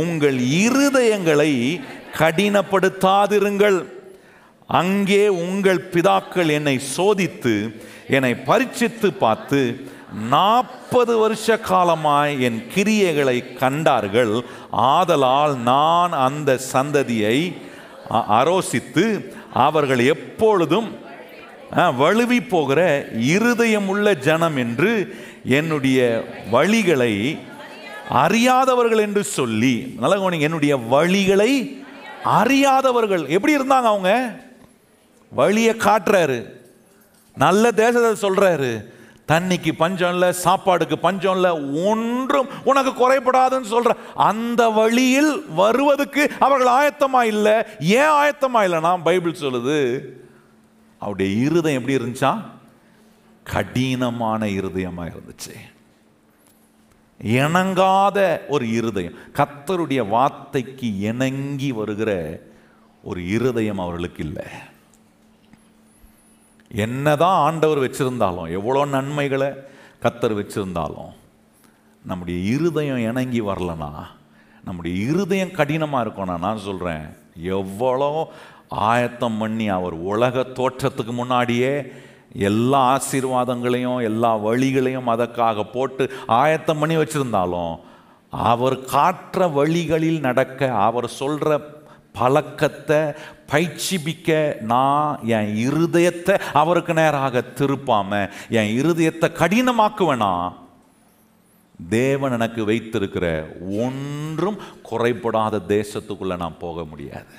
உங்கள் இருதயங்களை கடினப்படுத்தாதிருங்கள். அங்கே உங்கள் பிதாக்கள் என்னை சோதித்து என்னை பரீட்சித்து பார்த்து 40 வருஷ காலமாய் என் கிரியைகளை கண்டார்கள். ஆதலால் நான் அந்த சந்ததியை அரோசித்து அவர்கள் எப்பொழுதும் வழுவி போகிற இருதயம் உள்ள ஜனம் என்று என்னுடைய வழிகளை அறியாதவர்கள் என்று சொல்லி. நல்லா கவனிங்க, என்னுடைய வழிகளை அறியாதவர்கள். எப்படி இருந்தாங்க அவங்க? வழியை காட்டுறாரு, நல்ல தேசத்தை சொல்றாரு, தண்ணிக்கு பஞ்சம் இல்லை, சாப்பாடுக்கு பஞ்சம் இல்லை, ஒன்றும் உனக்கு குறைபடாதுன்னு சொல்ற அந்த வழியில் வருவதற்கு அவர்கள் ஆயத்தமா இல்லை. ஏன் ஆயத்தமா இல்லைன்னா, பைபிள் சொல்லுது அவருடைய இருதயம் எப்படி இருந்துச்சா? கடினமான இருதயமா இருந்துச்சு. இணங்காத ஒரு இருதயம், கர்த்தருடைய வார்த்தைக்கு இணங்கி வருகிற ஒரு இருதயம் அவர்களுக்கு இல்லை. என்னதான் ஆண்டவர் வச்சிருந்தாலும், எவ்வளோ நன்மைகளை கர்த்தர் வச்சிருந்தாலும், நம்முடைய இருதயம் இணங்கி வரலனா, நம்முடைய இருதயம் கடினமாக இருக்கணும். நான் சொல்கிறேன், எவ்வளோ ஆயத்தம் பண்ணி அவர் உலக தோற்றத்துக்கு முன்னாடியே எல்லா ஆசீர்வாதங்களையும் எல்லா வழிகளையும் அதற்காக போட்டு ஆயத்தம் பண்ணி வச்சிருந்தாலும், அவர் காட்டுற வழிகளில் நடக்க, அவர் சொல்கிற பழக்கத்தை பயிற்சிப்பிக்க நான் என் இருதயத்தை அவருக்கு நேராக திருப்பாம என் இருதயத்தை கடினமாக்குவேனா, தேவன் எனக்கு வைத்திருக்கிற ஒன்றும் குறைபடாத தேசத்துக்குள்ள நான் போக முடியாது.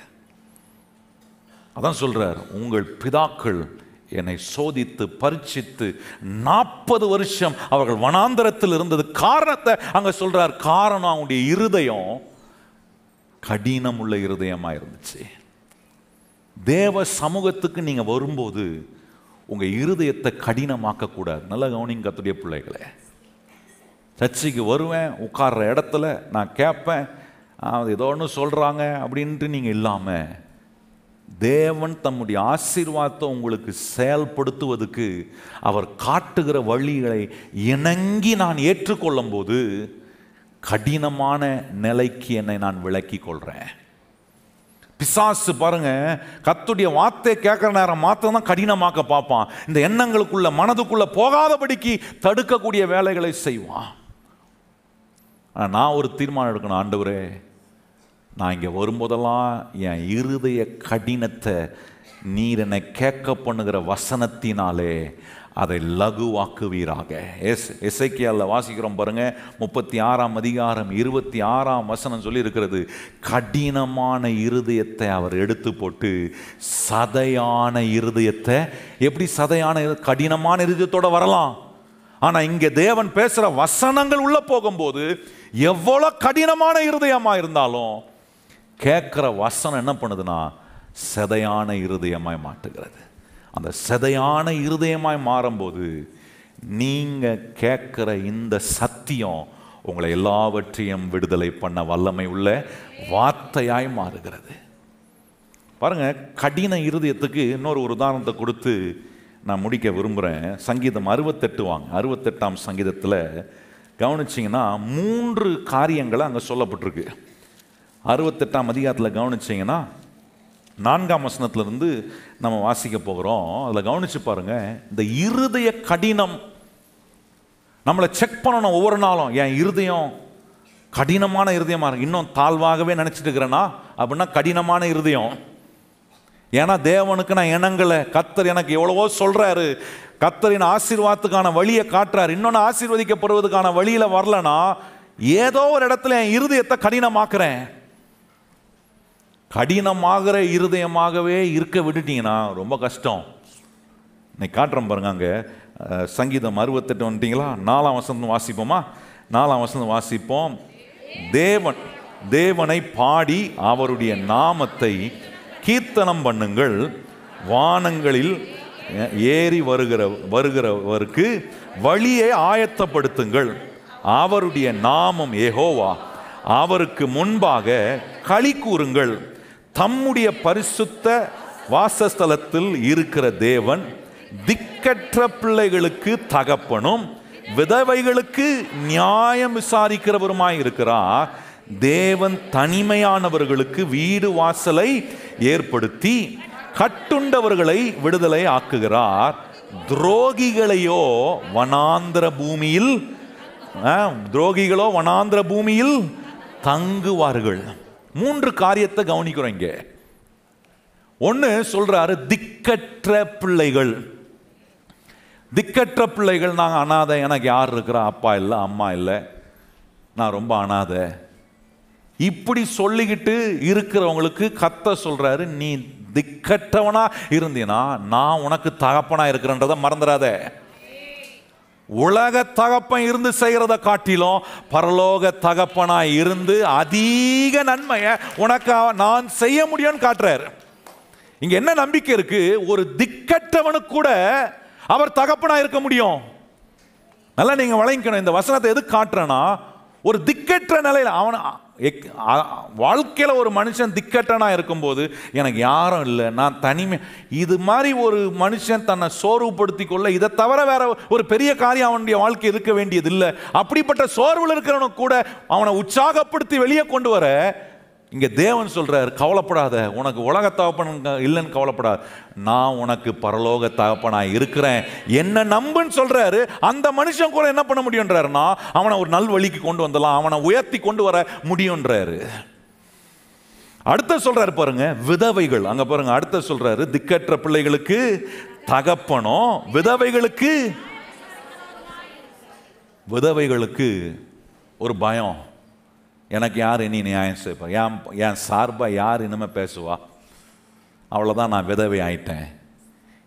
அதான் சொல்றார், உங்கள் பிதாக்கள் என்னை சோதித்து பரீட்சித்து 40 வருஷம் அவர்கள் வனாந்தரத்தில் இருந்தது. காரணத்தை அங்க சொல்றார். காரணம் அவங்களுடைய இருதயம் கடினம் உள்ள இருதயமா இருந்துச்சு. தேவ சமூகத்துக்கு நீங்க வரும்போது உங்க இருதயத்தை கடினமாக்க கூடாது. நல்ல கவனிங்க கர்த்தருடைய பிள்ளைகளே. சர்ச்சைக்கு வருவேன், உட்கார்ற இடத்துல நான் கேட்பேன், ஏதோ ஒன்று சொல்றாங்க அப்படின்ட்டு நீங்க இல்லாம, தேவன் தம்முடைய ஆசீர்வாதத்தை உங்களுக்கு செயல்படுத்துவதற்கு அவர் காட்டுகிற வழிகளை இணங்கி நான் ஏற்றுக்கொள்ளும் போது கடினமான நிலைக்கு என்னை நான் விலக்கி கொள்றேன். பிசாசு பாருங்க, கர்த்தருடைய வார்த்தை கேட்கிற நேரம் மாத்திரம் தான் கடினமாக்க பார்ப்பான். இந்த எண்ணங்களுக்குள்ள மனதுக்குள்ள போகாதபடிக்கு தடுக்கக்கூடிய வேலைகளை செய்வான். நான் ஒரு தீர்மானம் எடுக்கணும். ஆண்டவரே, நான் இங்கே வரும்போதெல்லாம் என் இருதய கடினத்தை நீர் என்னை கேட்க பண்ணுகிற வசனத்தினாலே அதை லகுவாக்குவீராக. எசேக்கியாவில் வாசிக்கிறோம் பாருங்க, 36ஆம் அதிகாரம் 26ஆம் வசனம் சொல்லி இருக்கிறது. கடினமான இருதயத்தை அவர் எடுத்து போட்டு சதையான இருதயத்தை, எப்படி சதையான கடினமான இருதயத்தோட வரலாம், ஆனா இங்க தேவன் பேசுற வசனங்கள் உள்ள போகும்போது எவ்வளவு கடினமான இருதயமா இருந்தாலும் கேட்கிற வசனம் என்ன பண்ணுதுன்னா சதையான இருதயமாய் மாட்டுகிறது. அந்த சதையான இருதயமாய் மாறும்போது நீங்க கேட்கிற இந்த சத்தியம் உங்களை எல்லாவற்றையும் விடுதலை பண்ண வல்லமை உள்ள வார்த்தையாய் மாறுகிறது. பாருங்க, கடின இருதயத்துக்கு இன்னொரு உதாரணத்தை கொடுத்து நான் முடிக்க விரும்புகிறேன். சங்கீதம் 68 வாங்க. 68ஆம் சங்கீதத்தில் கவனிச்சிங்கன்னா 3 காரியங்களை அங்கே சொல்லப்பட்டிருக்கு. 68ஆம் அதிகாரத்தில் கவனிச்சிங்கன்னா 4ஆம் வசனத்திலிருந்து நம்ம வாசிக்க போகிறோம். அதில் கவனிச்சு பாருங்க, இந்த இருதய கடினம் நம்மளை செக் பண்ணணும் ஒவ்வொரு நாளும். என் இருதயம் கடினமான இருதயமாக இருக்கு, இன்னும் தாழ்வாகவே நினச்சிட்டு இருக்கிறேன்னா அப்படின்னா கடினமான இருதயம். ஏன்னா தேவனுக்கு நான் இணங்கலை. கர்த்தர் எனக்கு எவ்வளவோ சொல்றாரு, கர்த்தரின் ஆசீர்வாதத்துக்கான வழியை காட்டுறாரு, இன்னொன்று ஆசீர்வதிக்கப்படுவதற்கான வழியில வரலனா ஏதோ ஒரு இடத்துல என் இருதயத்தை கடினமாக்குறேன். கடினமாகிற இருதயமாகவே இருக்க விட்டுட்டீங்கன்னா ரொம்ப கஷ்டம். இன்னைக்கு காட்டுறோம் பாருங்க, அங்கே சங்கீதம் 68 வந்துட்டீங்களா? 4ஆம் வசனம் வாசிப்போமா? 4ஆம் வசனம் வாசிப்போம். தேவனை பாடி அவருடைய நாமத்தை கீர்த்தனம் பண்ணுங்கள், வானங்களில் ஏறி வருகிறவருக்கு வழியை ஆயத்தப்படுத்துங்கள். அவருடைய நாமம் யெகோவா, அவருக்கு முன்பாக களி கூறுங்கள். தம்முடைய பரிசுத்த வாசஸ்தலத்தில் இருக்கிற தேவன் திக்கற்ற பிள்ளைகளுக்கு தகப்பனும் விதவைகளுக்கு நியாயம் விசாரிக்கிறவருமாய் இருக்கிறார். தேவன் தனிமையானவர்களுக்கு வீடு வாசலை ஏற்படுத்தி கட்டுண்டவர்களை விடுதலை ஆக்குகிறார். துரோகிகளோ வனாந்திர பூமியில் தங்குவார்கள். 3 காரியத்தை கவனிக்கிறோம் இங்க. ஒன்னு சொல்றாரு, திக்கற்ற பிள்ளைகள். திக்கற்ற பிள்ளைகள், நாங்க அனாதை, எனக்கு யார் இருக்கிறா, அப்பா இல்லை அம்மா இல்லை, நான் ரொம்ப அனாதை, இப்படி சொல்லிக்கிட்டு இருக்கிறவங்களுக்கு கர்த்தர் சொல்றாரு, நீ திக்கற்றவனா இருந்தீனா நான் உனக்கு தகப்பனா இருக்கிறன்றத மறந்துடாத. உலக தகப்பன் இருந்து செய்கிறத காட்டிலும் பரலோக தகப்பனாய் இருந்து அதிக நன்மையை உனக்கு நான் செய்ய முடியும்னு காட்டுறாரு. இங்க என்ன நம்பிக்கை இருக்கு? ஒரு திக்கற்றவனுக்கு கூட அவர் தகப்பனா இருக்க முடியும். நல்லா நீங்க வழங்கிக்கணும். இந்த வசனத்தை எதுக்கு காட்டுறேன்னா, ஒரு திக்கற்ற நிலையில் அவன் வாழ்க்கையில் ஒரு மனுஷன் திக்கற்றனா இருக்கும்போது, எனக்கு யாரும் இல்லை, நான் தனிமை, இது மாதிரி ஒரு மனுஷன் தன்னை சோர்வுபடுத்தி கொள்ள இதை தவிர வேற ஒரு பெரிய காரியம் அவனுடைய வாழ்க்கை இருக்க வேண்டியது இல்லை. அப்படிப்பட்ட சோர்வில் இருக்கிறவனுக்கு கூட அவனை உற்சாகப்படுத்தி வெளியே கொண்டு வர இங்க தேவன் சொல்றார், கவலைப்படாத, உனக்கு உலக தகப்பன் இல்லைன்னு கவலைப்படாத, நான் உனக்கு பரலோக தகப்பனாய் இருக்கிறேன், என்ன நம்புன்னு சொல்றாரு. அந்த மனுஷன் கூட என்ன பண்ண முடியும்ன்றாருன்னா, அவனை ஒரு நல் வழிக்கு கொண்டு வந்துடலாம், அவனை உயர்த்தி கொண்டு வர முடியும்ன்றாரு. அடுத்த சொல்றாரு பாருங்க, விதவைகள். அங்க பாருங்க, அடுத்த சொல்றாரு, திக்கற்ற பிள்ளைகளுக்கு தகப்பனோ விதவைகளுக்கு ஒரு பயம். எனக்கு யார் இனி நியாயம் செய்வார், என் சார்பாக யார் இனிமேல் பேசுவா, அவ்வளோதான், நான் விதவை ஆயிட்டேன்,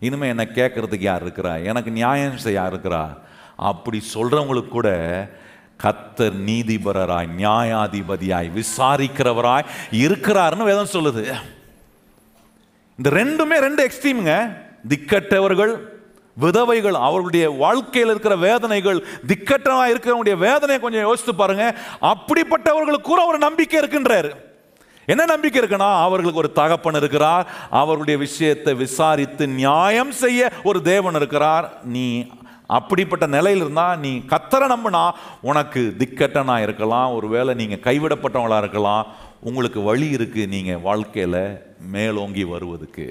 இனிமேல் என்னை கேட்கறதுக்கு யார் இருக்கிறா, எனக்கு நியாயம் செய்ய யார் இருக்கிறா. அப்படி சொல்கிறவங்களுக்கு கூட கர்த்தர் நீதிபரராய் நியாயாதிபதியாய் விசாரிக்கிறவராய் இருக்கிறாருன்னு வேதம் சொல்லுது. இந்த ரெண்டுமே 2 எக்ஸ்ட்ரீமுங்க. திக்கற்றவர்கள் விதவைகள், அவர்களுடைய வாழ்க்கையில் இருக்கிற வேதனைகள், திக்கற்றவா இருக்கிறவங்களுடைய வேதனையை கொஞ்சம் யோசித்து பாருங்க. அப்படிப்பட்டவர்களுக்கு கூட ஒரு நம்பிக்கை இருக்குன்றாரு. என்ன நம்பிக்கை இருக்குன்னா, அவர்களுக்கு ஒரு தகப்பன் இருக்கிறார், அவர்களுடைய விஷயத்தை விசாரித்து நியாயம் செய்ய ஒரு தேவன் இருக்கிறார். நீ அப்படிப்பட்ட நிலையில் இருந்தா, நீ கர்த்தரை நம்பினா உனக்கு திக்கற்றனா இருக்கலாம், ஒருவேளை நீங்க கைவிடப்பட்டவங்களா இருக்கலாம், உங்களுக்கு வழி இருக்கு நீங்க வாழ்க்கையில மேலோங்கி வருவதுக்கு.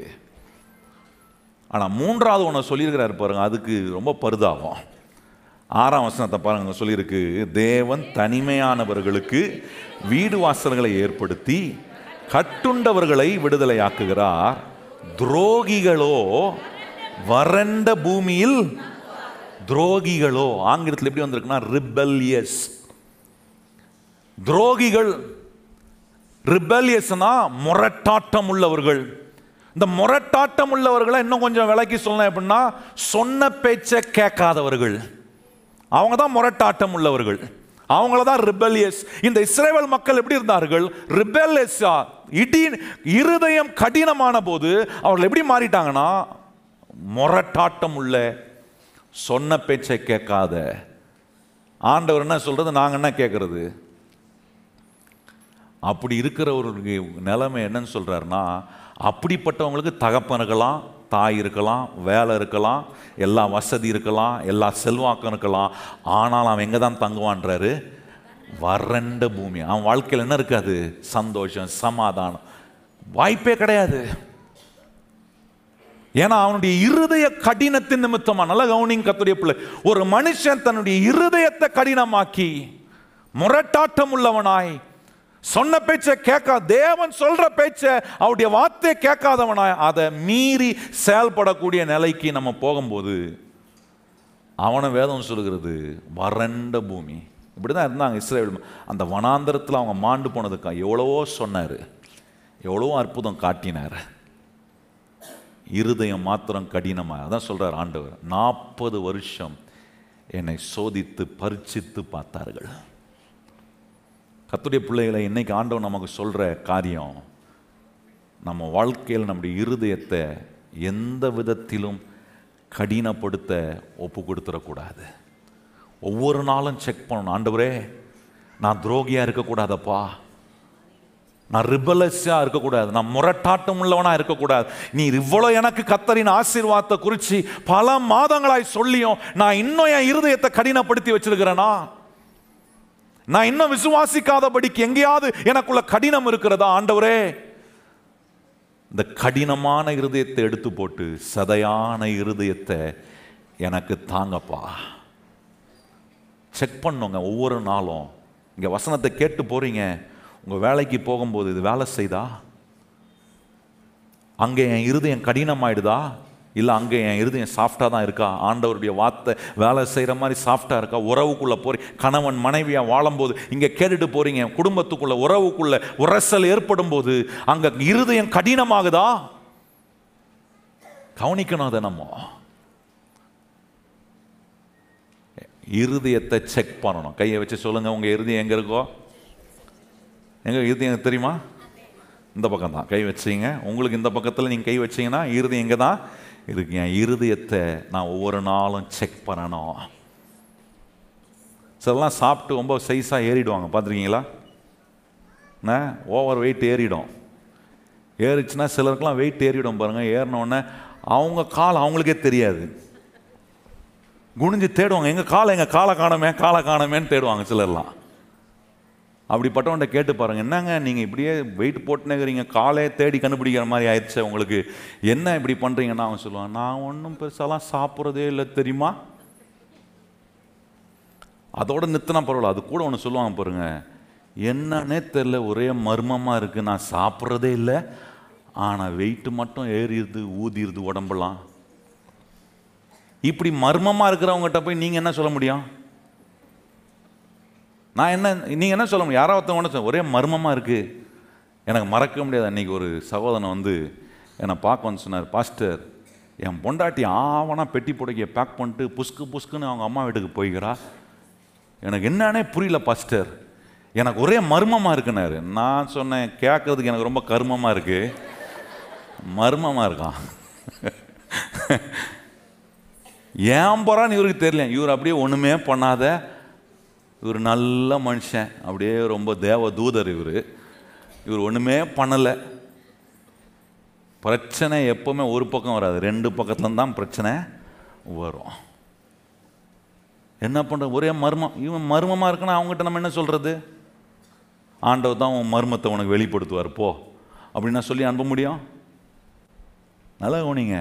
ஆனால் 3வது ஒன்று சொல்லியிருக்கிறாரு பாருங்க, அதுக்கு ரொம்ப பரிதாபம். 6ஆம் வசனத்தை பாருங்க, சொல்லியிருக்கு, தேவன் தனிமையானவர்களுக்கு வீடு வாசல்களை ஏற்படுத்தி கட்டுண்டவர்களை விடுதலை ஆக்குகிறார். துரோகிகளோ வறண்ட பூமியில், துரோகிகளோ ஆங்கிலத்தில் எப்படி வந்திருக்குன்னா ரிபெல்லியஸ். துரோகிகள், ரிபெல்லியஸ்னா முரட்டாட்டம் உள்ளவர்கள். இந்த முரட்டாட்டம் உள்ளவர்களை இன்னும் கொஞ்சம் விலைக்கு சொல்லணும் அப்படின்னா, சொன்ன பேச்சை கேட்காதவர்கள், அவங்க தான் முரட்டாட்டம் உள்ளவர்கள், அவங்கள தான் ரிபெல்லியஸ். இந்த இஸ்ரவேல் மக்கள் எப்படி இருந்தார்கள்? ரிபெல்லியஸா, இருதயம் கடினமான போது அவர்கள் எப்படி மாறிட்டாங்கன்னா, முரட்டாட்டம் உள்ள, சொன்ன பேச்சை கேட்காத. ஆண்டவர் என்ன சொல்றது, நாங்கள் என்ன கேட்கறது? அப்படி இருக்கிற ஒரு நிலைமை என்னன்னு சொல்றாருன்னா, அப்படிப்பட்டவங்களுக்கு தகப்பன் இருக்கலாம், தாய் இருக்கலாம், வேலை இருக்கலாம், எல்லா வசதி இருக்கலாம், எல்லா செல்வாக்கம் இருக்கலாம், ஆனால் அவன் எங்கே தான் தங்குவான்றாரு? வறண்ட பூமி. அவன் வாழ்க்கையில் என்ன இருக்காது? சந்தோஷம், சமாதானம், வாய்ப்பே கிடையாது. ஏன்னா அவனுடைய இருதய கடினத்தின் நிமித்தமா. நல்ல கவனிங்க கர்த்தருடைய பிள்ளை, ஒரு மனுஷன் தன்னுடைய இருதயத்தை கடினமாக்கி முரட்டாட்டம் உள்ளவனாய், சொன்ன பேச்சை கேட்க, தேவன் சொல்ற பேச்சை, அவருடைய வார்த்தையை கேட்காதவனாய், அதை மீறி செயல்படக்கூடிய நிலைக்கு நம்ம போகும்போது அவனை வேதம் சொல்லுகிறது வறண்ட பூமி. இப்படிதான் இருந்தாங்க இஸ்ரவேல். அந்த வனாந்தரத்தில் அவங்க மாண்டு போனதுக்கா எவ்வளவோ சொன்னார், எவ்வளவோ அற்புதம் காட்டினார், இருதயம் மாத்திரம் கடினமாக. அதான் சொல்றார் ஆண்டவர், 40 வருஷம் என்னை சோதித்து பரீட்சித்து பார்த்தார்கள். கர்த்தருடைய பிள்ளைகளை, இன்னைக்கு ஆண்டவர் நமக்கு சொல்ற காரியம், நம்ம வாழ்க்கையில் நம்முடைய இருதயத்தை எந்த விதத்திலும் கடினப்படுத்த ஒப்பு கொடுத்துடக்கூடாது. ஒவ்வொரு நாளும் செக் பண்ணணும். ஆண்டவரே, நான் துரோகியாக இருக்கக்கூடாதப்பா, நான் ரிபலஸாக இருக்கக்கூடாது, நான் முரட்டாட்டம் உள்ளவனாக இருக்கக்கூடாது. நீ இவ்வளோ எனக்கு கர்த்தரின் ஆசீர்வாதத்தை குறித்து பல மாதங்களாய் சொல்லியும் நான் இன்னும் என் இருதயத்தை கடினப்படுத்தி வச்சிருக்கிறேனா? நான் இன்னும் விசுவாசிக்காதபடிக்கு எங்கேயாவது எனக்குள்ள கடினம் இருக்கிறதா? ஆண்டவரே, இந்த கடினமான இருதயத்தை எடுத்து போட்டு சதையான இருதயத்தை எனக்கு தாங்கப்பா. செக் பண்ணுங்க ஒவ்வொரு நாளும். இங்கே வசனத்தை கேட்டு போறீங்க, உங்கள் வேலைக்கு போகும்போது இது வேலை செய்தா? அங்கே என் இருதயம் கடினமாயிடுதா? இல்லை அங்கே என் இருதயம் சாஃப்டாக தான் இருக்கா? ஆண்டவருடைய வார்த்தை வேலை செய்கிற மாதிரி சாஃப்டாக இருக்கா? உறவுக்குள்ளே போறீங்க, கணவன் மனைவியாக வாழும்போது இங்கே கேட்டுட்டு போகிறீங்க, குடும்பத்துக்குள்ள உறவுக்குள்ள உரசல் ஏற்படும் போது அங்கே இருதயம் கடினமாகுதா? கவனிக்கணும். அதை நம்ம இருதயத்தை செக் பண்ணணும். கையை வச்சு சொல்லுங்கள், உங்கள் இருதயம் எங்கே இருக்கோ? எங்கே இருதயம் தெரியுமா? இந்த பக்கம் தான். கை வச்சிங்க. உங்களுக்கு இந்த பக்கத்தில் நீங்கள் கை வச்சிங்கன்னா இருதயம் எங்கே தான் இருக்கு. என் இருதயத்தை நான் ஒவ்வொரு நாளும் செக் பண்ணணும். சிலலாம் சாப்பிட்டு ரொம்ப சைஸாக ஏறிடுவாங்க, பார்த்துருக்கீங்களா? ஓவர் வெயிட் ஏறிடும். ஏறிச்சுன்னா சிலருக்குலாம் வெயிட் ஏறிடும் பாருங்கள். ஏறினோடனே அவங்க கால் அவங்களுக்கே தெரியாது, குனிஞ்சு தேடுவாங்க, எங்கள் காலை காணமேன்னு தேடுவாங்க சிலர்லாம். அப்படிப்பட்டவன்ட்ட கேட்டு பாருங்கள், என்னங்க நீங்கள் இப்படியே வெயிட் போட்டுனேங்கிறீங்க, காலே தேடி கண்டுபிடிக்கிற மாதிரி ஆயிடுச்சு உங்களுக்கு, என்ன இப்படி பண்ணுறீங்கன்னா அவன் சொல்லுவான், நான் ஒன்றும் பெருசாலாம் சாப்பிட்றதே இல்லை தெரியுமா. அதோட நிறுத்தினா பரவாயில்ல. அது கூட ஒன்று சொல்லுவாங்க பாருங்க, என்னன்னே தெரில, ஒரே மர்மமாக இருக்குது, நான் சாப்பிட்றதே இல்லை, ஆனால் வெயிட்டு மட்டும் ஏறிடுது, ஊதிடுது உடம்பெல்லாம். இப்படி மர்மமாக இருக்கிறவங்ககிட்ட போய் நீங்கள் என்ன சொல்ல முடியும்? நான் என்ன, நீங்கள் என்ன சொல்ல முடியும்? யாராவது ஒன்று ஒரே மர்மமாக இருக்குது. எனக்கு மறக்க முடியாது, அன்றைக்கி ஒரு சகோதரன் வந்து என்னை பார்க்க வந்து சொன்னார், பாஸ்டர், என் பொண்டாட்டி ஆவனா பெட்டி புடைக்க பேக் பண்ணிட்டு புஸ்குன்னு அவங்க அம்மா வீட்டுக்கு போய்கிறா, எனக்கு என்னன்னே புரியல பாஸ்டர், எனக்கு ஒரே மர்மமாக இருக்குனாரு. நான் சொன்னேன், கேட்குறதுக்கு எனக்கு ரொம்ப கர்மமாக இருக்குது, மர்மமாக இருக்கான். ஏன் போகிறான்னு இவருக்கு தெரியல. இவர் அப்படியே ஒன்றுமே பண்ணாத, இவர் நல்ல மனுஷன், அப்படியே ரொம்ப தேவ தூதர் இவர் ஒன்றுமே பண்ணலை. பிரச்சனை எப்போவுமே ஒரு பக்கம் வராது, ரெண்டு பக்கத்துல தான் பிரச்சனை வரும். என்ன பண்ணுற, ஒரே மர்மம். இவன் மர்மமாக இருக்குன்னா அவங்ககிட்ட நம்ம என்ன சொல்கிறது? ஆண்டவர் தான் உன் மர்மத்தை உனக்கு வெளிப்படுத்துவார் போ அப்படின்னா சொல்லி அனுப்ப முடியும்? நல்லா கவனிங்க,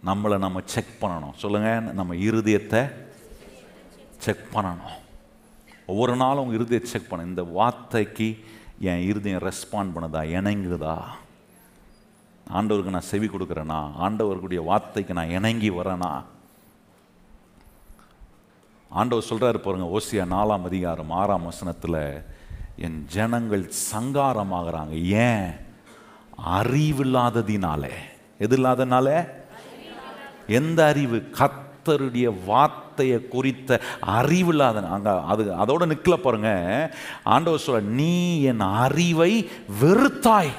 நம்மளை நம்ம செக் பண்ணணும். சொல்லுங்கள், நம்ம இருதயத்தை செக் பண்ணணும். ஒவ்வொரு நாளும் உங்கள் இருதயத்தை செக் பண்ண, இந்த வார்த்தைக்கு என் இருதயம் ரெஸ்பாண்ட் பண்ணுதா, இணங்குதா, ஆண்டவருக்கு நான் செவி கொடுக்குறேனா, ஆண்டவருக்குடைய வார்த்தைக்கு நான் இணங்கி வரேனா? ஆண்டவர் சொல்கிறாரு பாருங்க, ஓசியா 4ஆம் அதிகாரம் 6ஆம் வசனத்தில், என் ஜனங்கள் சங்காரமாகறாங்க. ஏன்? அறிவில்லாததினாலே. எது இல்லாதனால? எந்த அறிவு? கர்த்தருடைய வார்த்தையை குறித்த அறிவில்லாத. அங்கே அதோட நிற்கல பாருங்க. ஆண்டவர் சொல்ற, நீ என் அறிவை வெறுத்தாய்.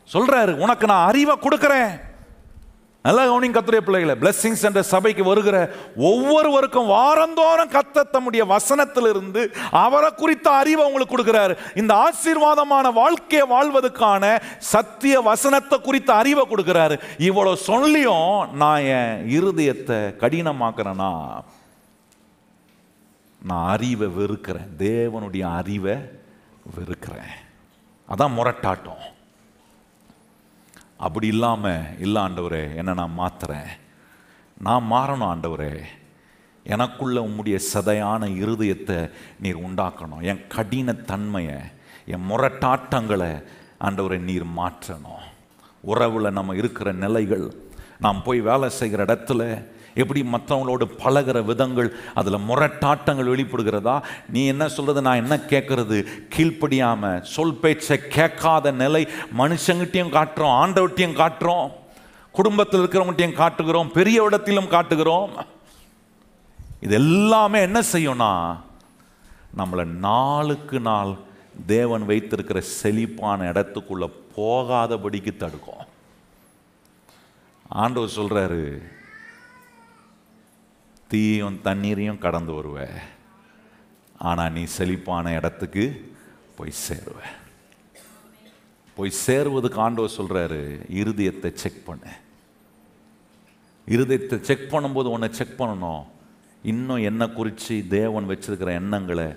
சொல்றாரு, உனக்கு நான் அறிவை கொடுக்கிறேன். நல்லா கவனிங்க கர்த்தருடைய பிள்ளைகளை. பிளெஸிங்ஸ் என்ற சபைக்கு வருகிற ஒவ்வொருவருக்கும் வாரந்தோறும் கர்த்தர் தம்முடைய வசனத்திலிருந்து அவரை குறித்த அறிவை உங்களுக்கு கொடுக்கிறாரு. இந்த ஆசீர்வாதமான வாழ்க்கையை வாழ்வதற்கான சத்திய வசனத்தை குறித்த அறிவை கொடுக்கிறாரு. இவ்வளவு சொல்லியும் நான் என் இருதயத்தை கடினமாக்குறேன்னா, நான் அறிவை வெறுக்கிறேன், தேவனுடைய அறிவை வெறுக்கிறேன். அதான் முரட்டாட்டம். அப்படி இல்லாமல், இல்லை ஆண்டவரே, என்ன நான் மாற்றுறேன், நான் மாறணும் ஆண்டவரே, எனக்குள்ள உம்முடைய சதையான இருதயத்தை நீர் உண்டாக்கணும், என் கடினத்தன்மையை, என் முரட்டாட்டங்களை ஆண்டவரை நீர் மாற்றணும். உறவில் நம்ம இருக்கிற நிலைகள், நாம் போய் வேலை செய்கிற இடத்துல எப்படி மற்றவங்களோடு பழகிற விதங்கள், அதில் முரட்டாட்டங்கள் வெளிப்படுகிறதா? நீ என்ன சொல்கிறது, நான் என்ன கேட்கறது, கீழ்ப்படியாமல் சொல் பேச்சை கேட்காத நிலை மனுஷங்கிட்டையும் காட்டுறோம், ஆண்டவர்கிட்டையும் காட்டுறோம், குடும்பத்தில் இருக்கிறவங்ககிட்டையும் காட்டுகிறோம், பெரிய இடத்திலும் காட்டுகிறோம். இது எல்லாமே என்ன செய்யும்னா, நம்மளை நாளுக்கு நாள் தேவன் வைத்திருக்கிற செழிப்பான இடத்துக்குள்ளே போகாதபடிக்கு தடுக்கும். ஆண்டவர் சொல்றாரு, தீயும் தண்ணீரையும் கடந்து வருவ, ஆனா நீ செழிப்பான இடத்துக்கு போய் சேருவ. போய் சேருவதுக்கு ஆண்டவர் சொல்றாரு, இருதயத்தை செக் பண்ணு. இருதயத்தை செக் பண்ணும்போது உன்னை செக் பண்ணணும், இன்னும் என்ன குறித்து தேவன் வச்சிருக்கிற எண்ணங்களை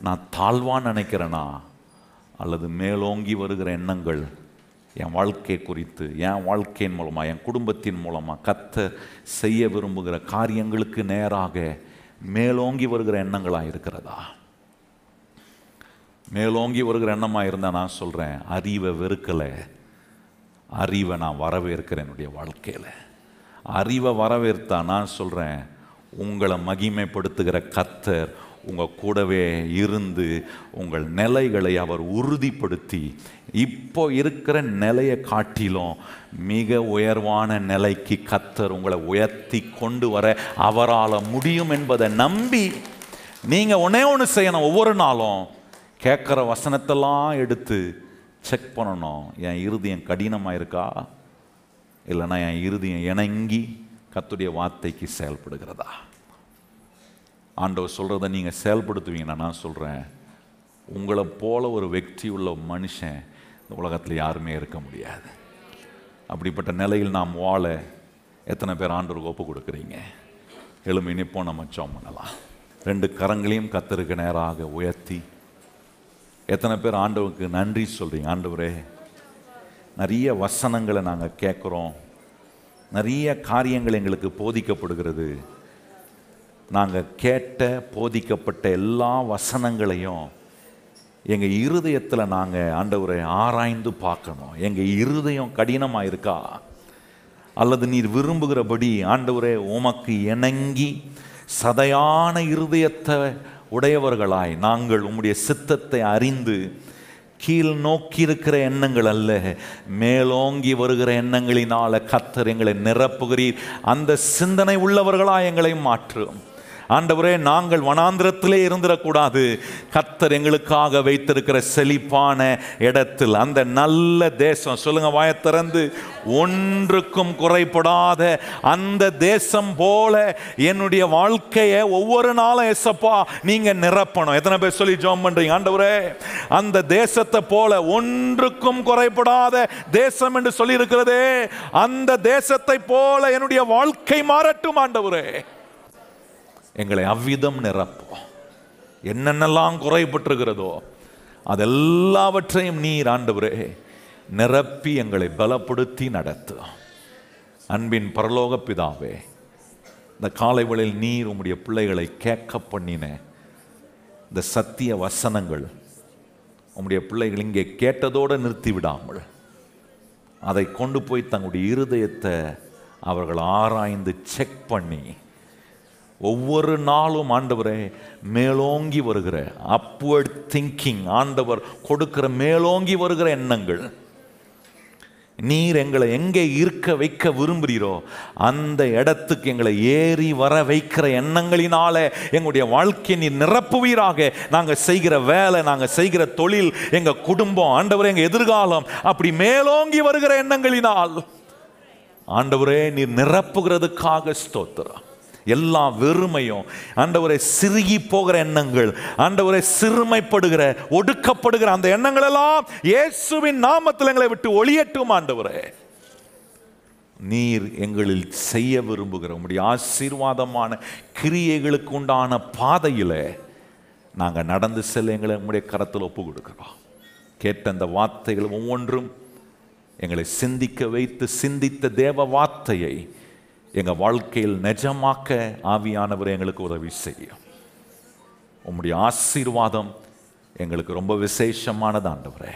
நான் தாழ்வான்னு நினைக்கிறேனா, அல்லது மேலோங்கி வருகிற எண்ணங்கள் என் வாழ்க்கை குறித்து, என் வாழ்க்கையின் மூலமாக, என் குடும்பத்தின் மூலமாக கர்த்தர் செய்ய விரும்புகிற காரியங்களுக்கு நேராக மேலோங்கி வருகிற எண்ணங்களாக இருக்கிறதா? மேலோங்கி வருகிற எண்ணமாக இருந்தால் நான் சொல்கிறேன், அறிவை வெறுக்கலை, அறிவை நான் வரவேற்கிறேன். என்னுடைய வாழ்க்கையில் அறிவை வரவேற்றா நான் சொல்கிறேன், உங்களை மகிமைப்படுத்துகிற கர்த்தர் உங்கள் கூடவே இருந்து உங்கள் நிலைகளை அவர் உறுதிப்படுத்தி இப்போ இருக்கிற நிலையை காட்டிலும் மிக உயர்வான நிலைக்கு கர்த்தர் உங்களை உயர்த்தி கொண்டு வர அவரால் முடியும் என்பதை நம்பி நீங்கள் ஒன்று செய்யணும். ஒவ்வொரு நாளும் கேட்குற வசனத்தெல்லாம் எடுத்து செக் பண்ணணும், என் இருதயம் கடினமாக இருக்கா, இல்லைன்னா என் இருதயம் இணங்கி கர்த்தருடைய வார்த்தைக்கு செயல்படுகிறதா? ஆண்டவர் சொல்கிறத நீங்கள் செயல்படுத்துவீங்கன்னா நான் சொல்கிறேன், உங்களை போல ஒரு வெற்றி உள்ள மனுஷன் இந்த உலகத்தில் யாருமே இருக்க முடியாது. அப்படிப்பட்ட நிலையில் நாம் வாழ எத்தனை பேர் ஆண்டவருக்கு ஒப்பு கொடுக்குறீங்க? எழும்பி நிற்போம், நம்ம ஜெபம் பண்ணலாம். 2 கரங்களையும் கர்த்தருக்கு நேராக உயர்த்தி எத்தனை பேர் ஆண்டவருக்கு நன்றி சொல்கிறீங்க? ஆண்டவரே, நிறைய வசனங்களை நாங்கள் கேட்குறோம், நிறைய காரியங்கள் எங்களுக்கு போதிக்கப்படுகிறது. நாங்கள் கேட்ட போதிக்கப்பட்ட எல்லா வசனங்களையும் எங்கள் இருதயத்தில் நாங்கள் ஆண்டவரை ஆராய்ந்து பார்க்கணும். எங்கள் இருதயம் கடினமாக இருக்கா, அல்லது நீர் விரும்புகிறபடி ஆண்டவரே உமக்கு இணங்கி சதையான இருதயத்தை உடையவர்களாய் நாங்கள் உம்முடைய சித்தத்தை அறிந்து கீழ் நோக்கி இருக்கிற எண்ணங்கள் அல்ல, மேலோங்கி வருகிற எண்ணங்களினால கர்த்தர் எங்களை நிரப்புகிறீர். அந்த சிந்தனை உள்ளவர்களாய் எங்களை மாற்றும். ஆண்டவரே, நாங்கள் வனாந்திரத்திலே இருந்துடக்கூடாது. கர்த்தர் எங்களுக்காக வைத்திருக்கிற செழிப்பான இடத்தில், அந்த நல்ல தேசம், சொல்லுங்க வாயைத் திறந்து, ஒன்றுக்கும் குறைபடாத அந்த தேசம் போல என்னுடைய வாழ்க்கையை ஒவ்வொரு நாளும் ஏசப்பா நீங்க நிரப்பணும். எத்தனை பேர் சொல்லி ஜெபம் பண்றீங்க? ஆண்டவரே, அந்த தேசத்தை போல, ஒன்றுக்கும் குறைபடாத தேசம் என்று சொல்லி இருக்கிறதே, அந்த தேசத்தை போல என்னுடைய வாழ்க்கை மாறட்டும். ஆண்டவரே, எங்களை அவ்விதம் நிரப்போம். என்னென்னலாம் குறைபட்டிருக்கிறதோ அதெல்லாவற்றையும் நீர் ஆண்டவரே நிரப்பி எங்களை பலப்படுத்தி நடத்தும். அன்பின் பரலோக பிதாவே, இந்த காலை வேளையில் நீர் உம்முடைய பிள்ளைகளை கேட்க பண்ணின இந்த சத்திய வசனங்கள் உம்முடைய பிள்ளைகள் இங்கே கேட்டதோடு நிறுத்தி விடாமல் அதை கொண்டு போய் தங்களுடைய இருதயத்தை அவர்கள் ஆராய்ந்து செக் பண்ணி ஒவ்வொரு நாளும் ஆண்டவரே மேலோங்கி வருகிற அப்வர்ட் திங்கிங், ஆண்டவர் கொடுக்கிற மேலோங்கி வருகிற எண்ணங்கள், நீர் எங்களை எங்கே இருக்க வைக்க விரும்புகிறீரோ அந்த இடத்துக்கு எங்களை ஏறி வர வைக்கிற எண்ணங்களினால எங்களுடைய வாழ்க்கையை நீர் நிரப்புவீராக. நாங்கள் செய்கிற வேலை, நாங்கள் செய்கிற தொழில், எங்கள் குடும்பம், ஆண்டவரே எங்கள் எதிர்காலம் அப்படி மேலோங்கி வருகிற எண்ணங்களினால் ஆண்டவரே நீர் நிரப்புகிறதுக்காக ஸ்தோத்திரம். எல்லா வெறுமையும் ஆண்டவரே, சிறுகி போகிற எண்ணங்கள், ஆண்டவரே சிறுமைப்படுகிற ஒடுக்கப்படுகிற அந்த எண்ணங்கள் எல்லாம் இயேசுவின் நாமத்தில் எங்களை விட்டு ஒளியட்டும். ஆண்டவரே, நீர் எங்களில் செய்ய விரும்புகிற உம்முடைய ஆசீர்வாதமான கிரியைகளுக்கு உண்டான பாதையில நாங்கள் நடந்து செல்ல எங்களை உம்முடைய கரத்தில் ஒப்பு கொடுக்கிறோம். கேட்ட அந்த வார்த்தைகள் ஒவ்வொன்றும் எங்களை சிந்திக்க வைத்து, சிந்தித்த தேவ வார்த்தையை எங்கள் வாழ்க்கையில் நிஜமாக்க ஆவியானவர் எங்களுக்கு உதவி செய்யும். உம்முடைய ஆசீர்வாதம் எங்களுக்கு ரொம்ப விசேஷமானது. ஆண்டவரே,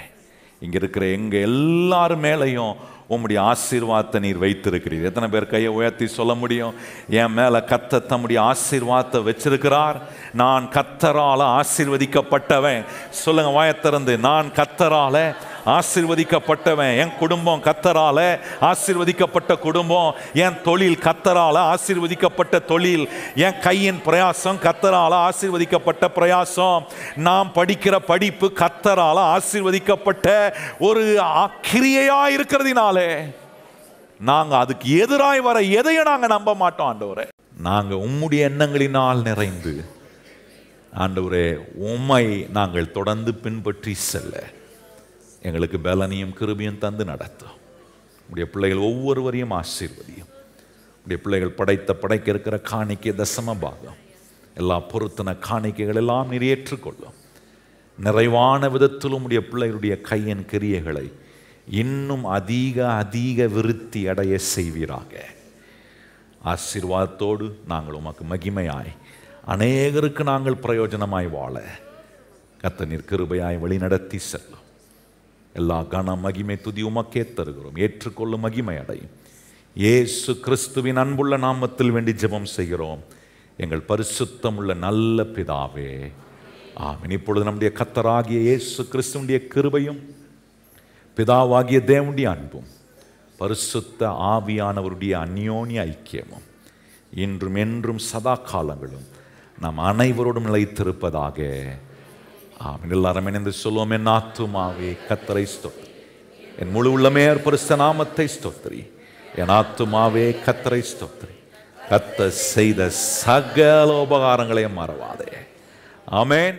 இங்கே இருக்கிற எங்கள் எல்லாரும் மேலையும் உம்முடைய ஆசீர்வாதத்தை நீர் வைத்திருக்கிறீர். எத்தனை பேர் கையை உயர்த்தி சொல்ல முடியும்? என் மேலே கர்த்தர் தம்முடைய ஆசீர்வாதத்தை வச்சிருக்கிறார். நான் கர்த்தரால் ஆசீர்வதிக்கப்பட்டவன். சொல்லுங்க வாயைத் திறந்து, நான் கர்த்தரால ஆசீர்வதிக்கப்பட்டவன். என் குடும்பம் கர்த்தரால ஆசீர்வதிக்கப்பட்ட குடும்பம், என் தொழில் கர்த்தரால ஆசீர்வதிக்கப்பட்ட தொழில், என் கையின் பிரயாசம் கர்த்தரால ஆசீர்வதிக்கப்பட்ட பிரயாசம், நாம் படிக்கிற படிப்பு கர்த்தரால ஆசீர்வதிக்கப்பட்ட ஒரு கிரியையா இருக்கிறதுனாலே நாங்க அதுக்கு எதிராய் வர எதையும் நாங்க நம்ப மாட்டோம் ஆண்டவரே. நாங்க உம்முடைய எண்ணங்களினால் நிறைந்து ஆண்டவரே உம்மை நாங்கள் தொடர்ந்து பின்பற்றி செல்ல எங்களுக்கு பலனையும் கிருபையும் தந்து நடத்தும். உடைய பிள்ளைகள் ஒவ்வொருவரையும் ஆசீர்வதியும். உடைய பிள்ளைகள் படைக்க இருக்கிற காணிக்கை தசம பாகம் எல்லா பொருத்தன காணிக்கைகள் எல்லாம் நீர் ஏற்றுக்கொள்ளும். நிறைவான விதத்திலும் உடைய பிள்ளைகளுடைய கையின் கிரியைகளை இன்னும் அதிக விருத்தி அடைய செய்வீராக. ஆசீர்வாதத்தோடு நாங்கள் உமக்கு மகிமையாய் அநேகருக்கு நாங்கள் பிரயோஜனமாய் வாழ கர்த்தர் நீர் கிருபையாய் வழிநடத்தி செல்லும். எல்லா கன மகிமை துதி உமக்கே தருகிறோம். ஏற்றுக்கொள்ளும் மகிமை அடையும். இயேசு கிறிஸ்துவின் அன்புள்ள நாமத்தில் வேண்டி ஜெபம் செய்கிறோம் எங்கள் பரிசுத்தமுள்ள நல்ல பிதாவே, ஆமென். இப்பொழுது நம்முடைய கர்த்தராகிய இயேசு கிறிஸ்துவினுடைய கிருபையும் பிதாவாகிய தேவனுடைய அன்பும் பரிசுத்த ஆவியானவருடைய அந்யோன்ய ஐக்கியமும் இன்றும் என்றும் சதா காலங்களும் நாம் அனைவரோடும் நிலைத்திருப்பதாக. ஆமென். எல்லாரும் இணைந்து சொல்லுவோம். என் ஆத்துமாவே கர்த்தரை ஸ்தோத்திரி, என் முழு உள்ளமே பரிசுத்த நாமத்தை ஸ்தோத்திரி. என் ஆத்துமாவே கர்த்தரை ஸ்தோத்திரி, கர்த்தர் செய்த சகல உபகாரங்களையும் மறவாதே. ஆமென்.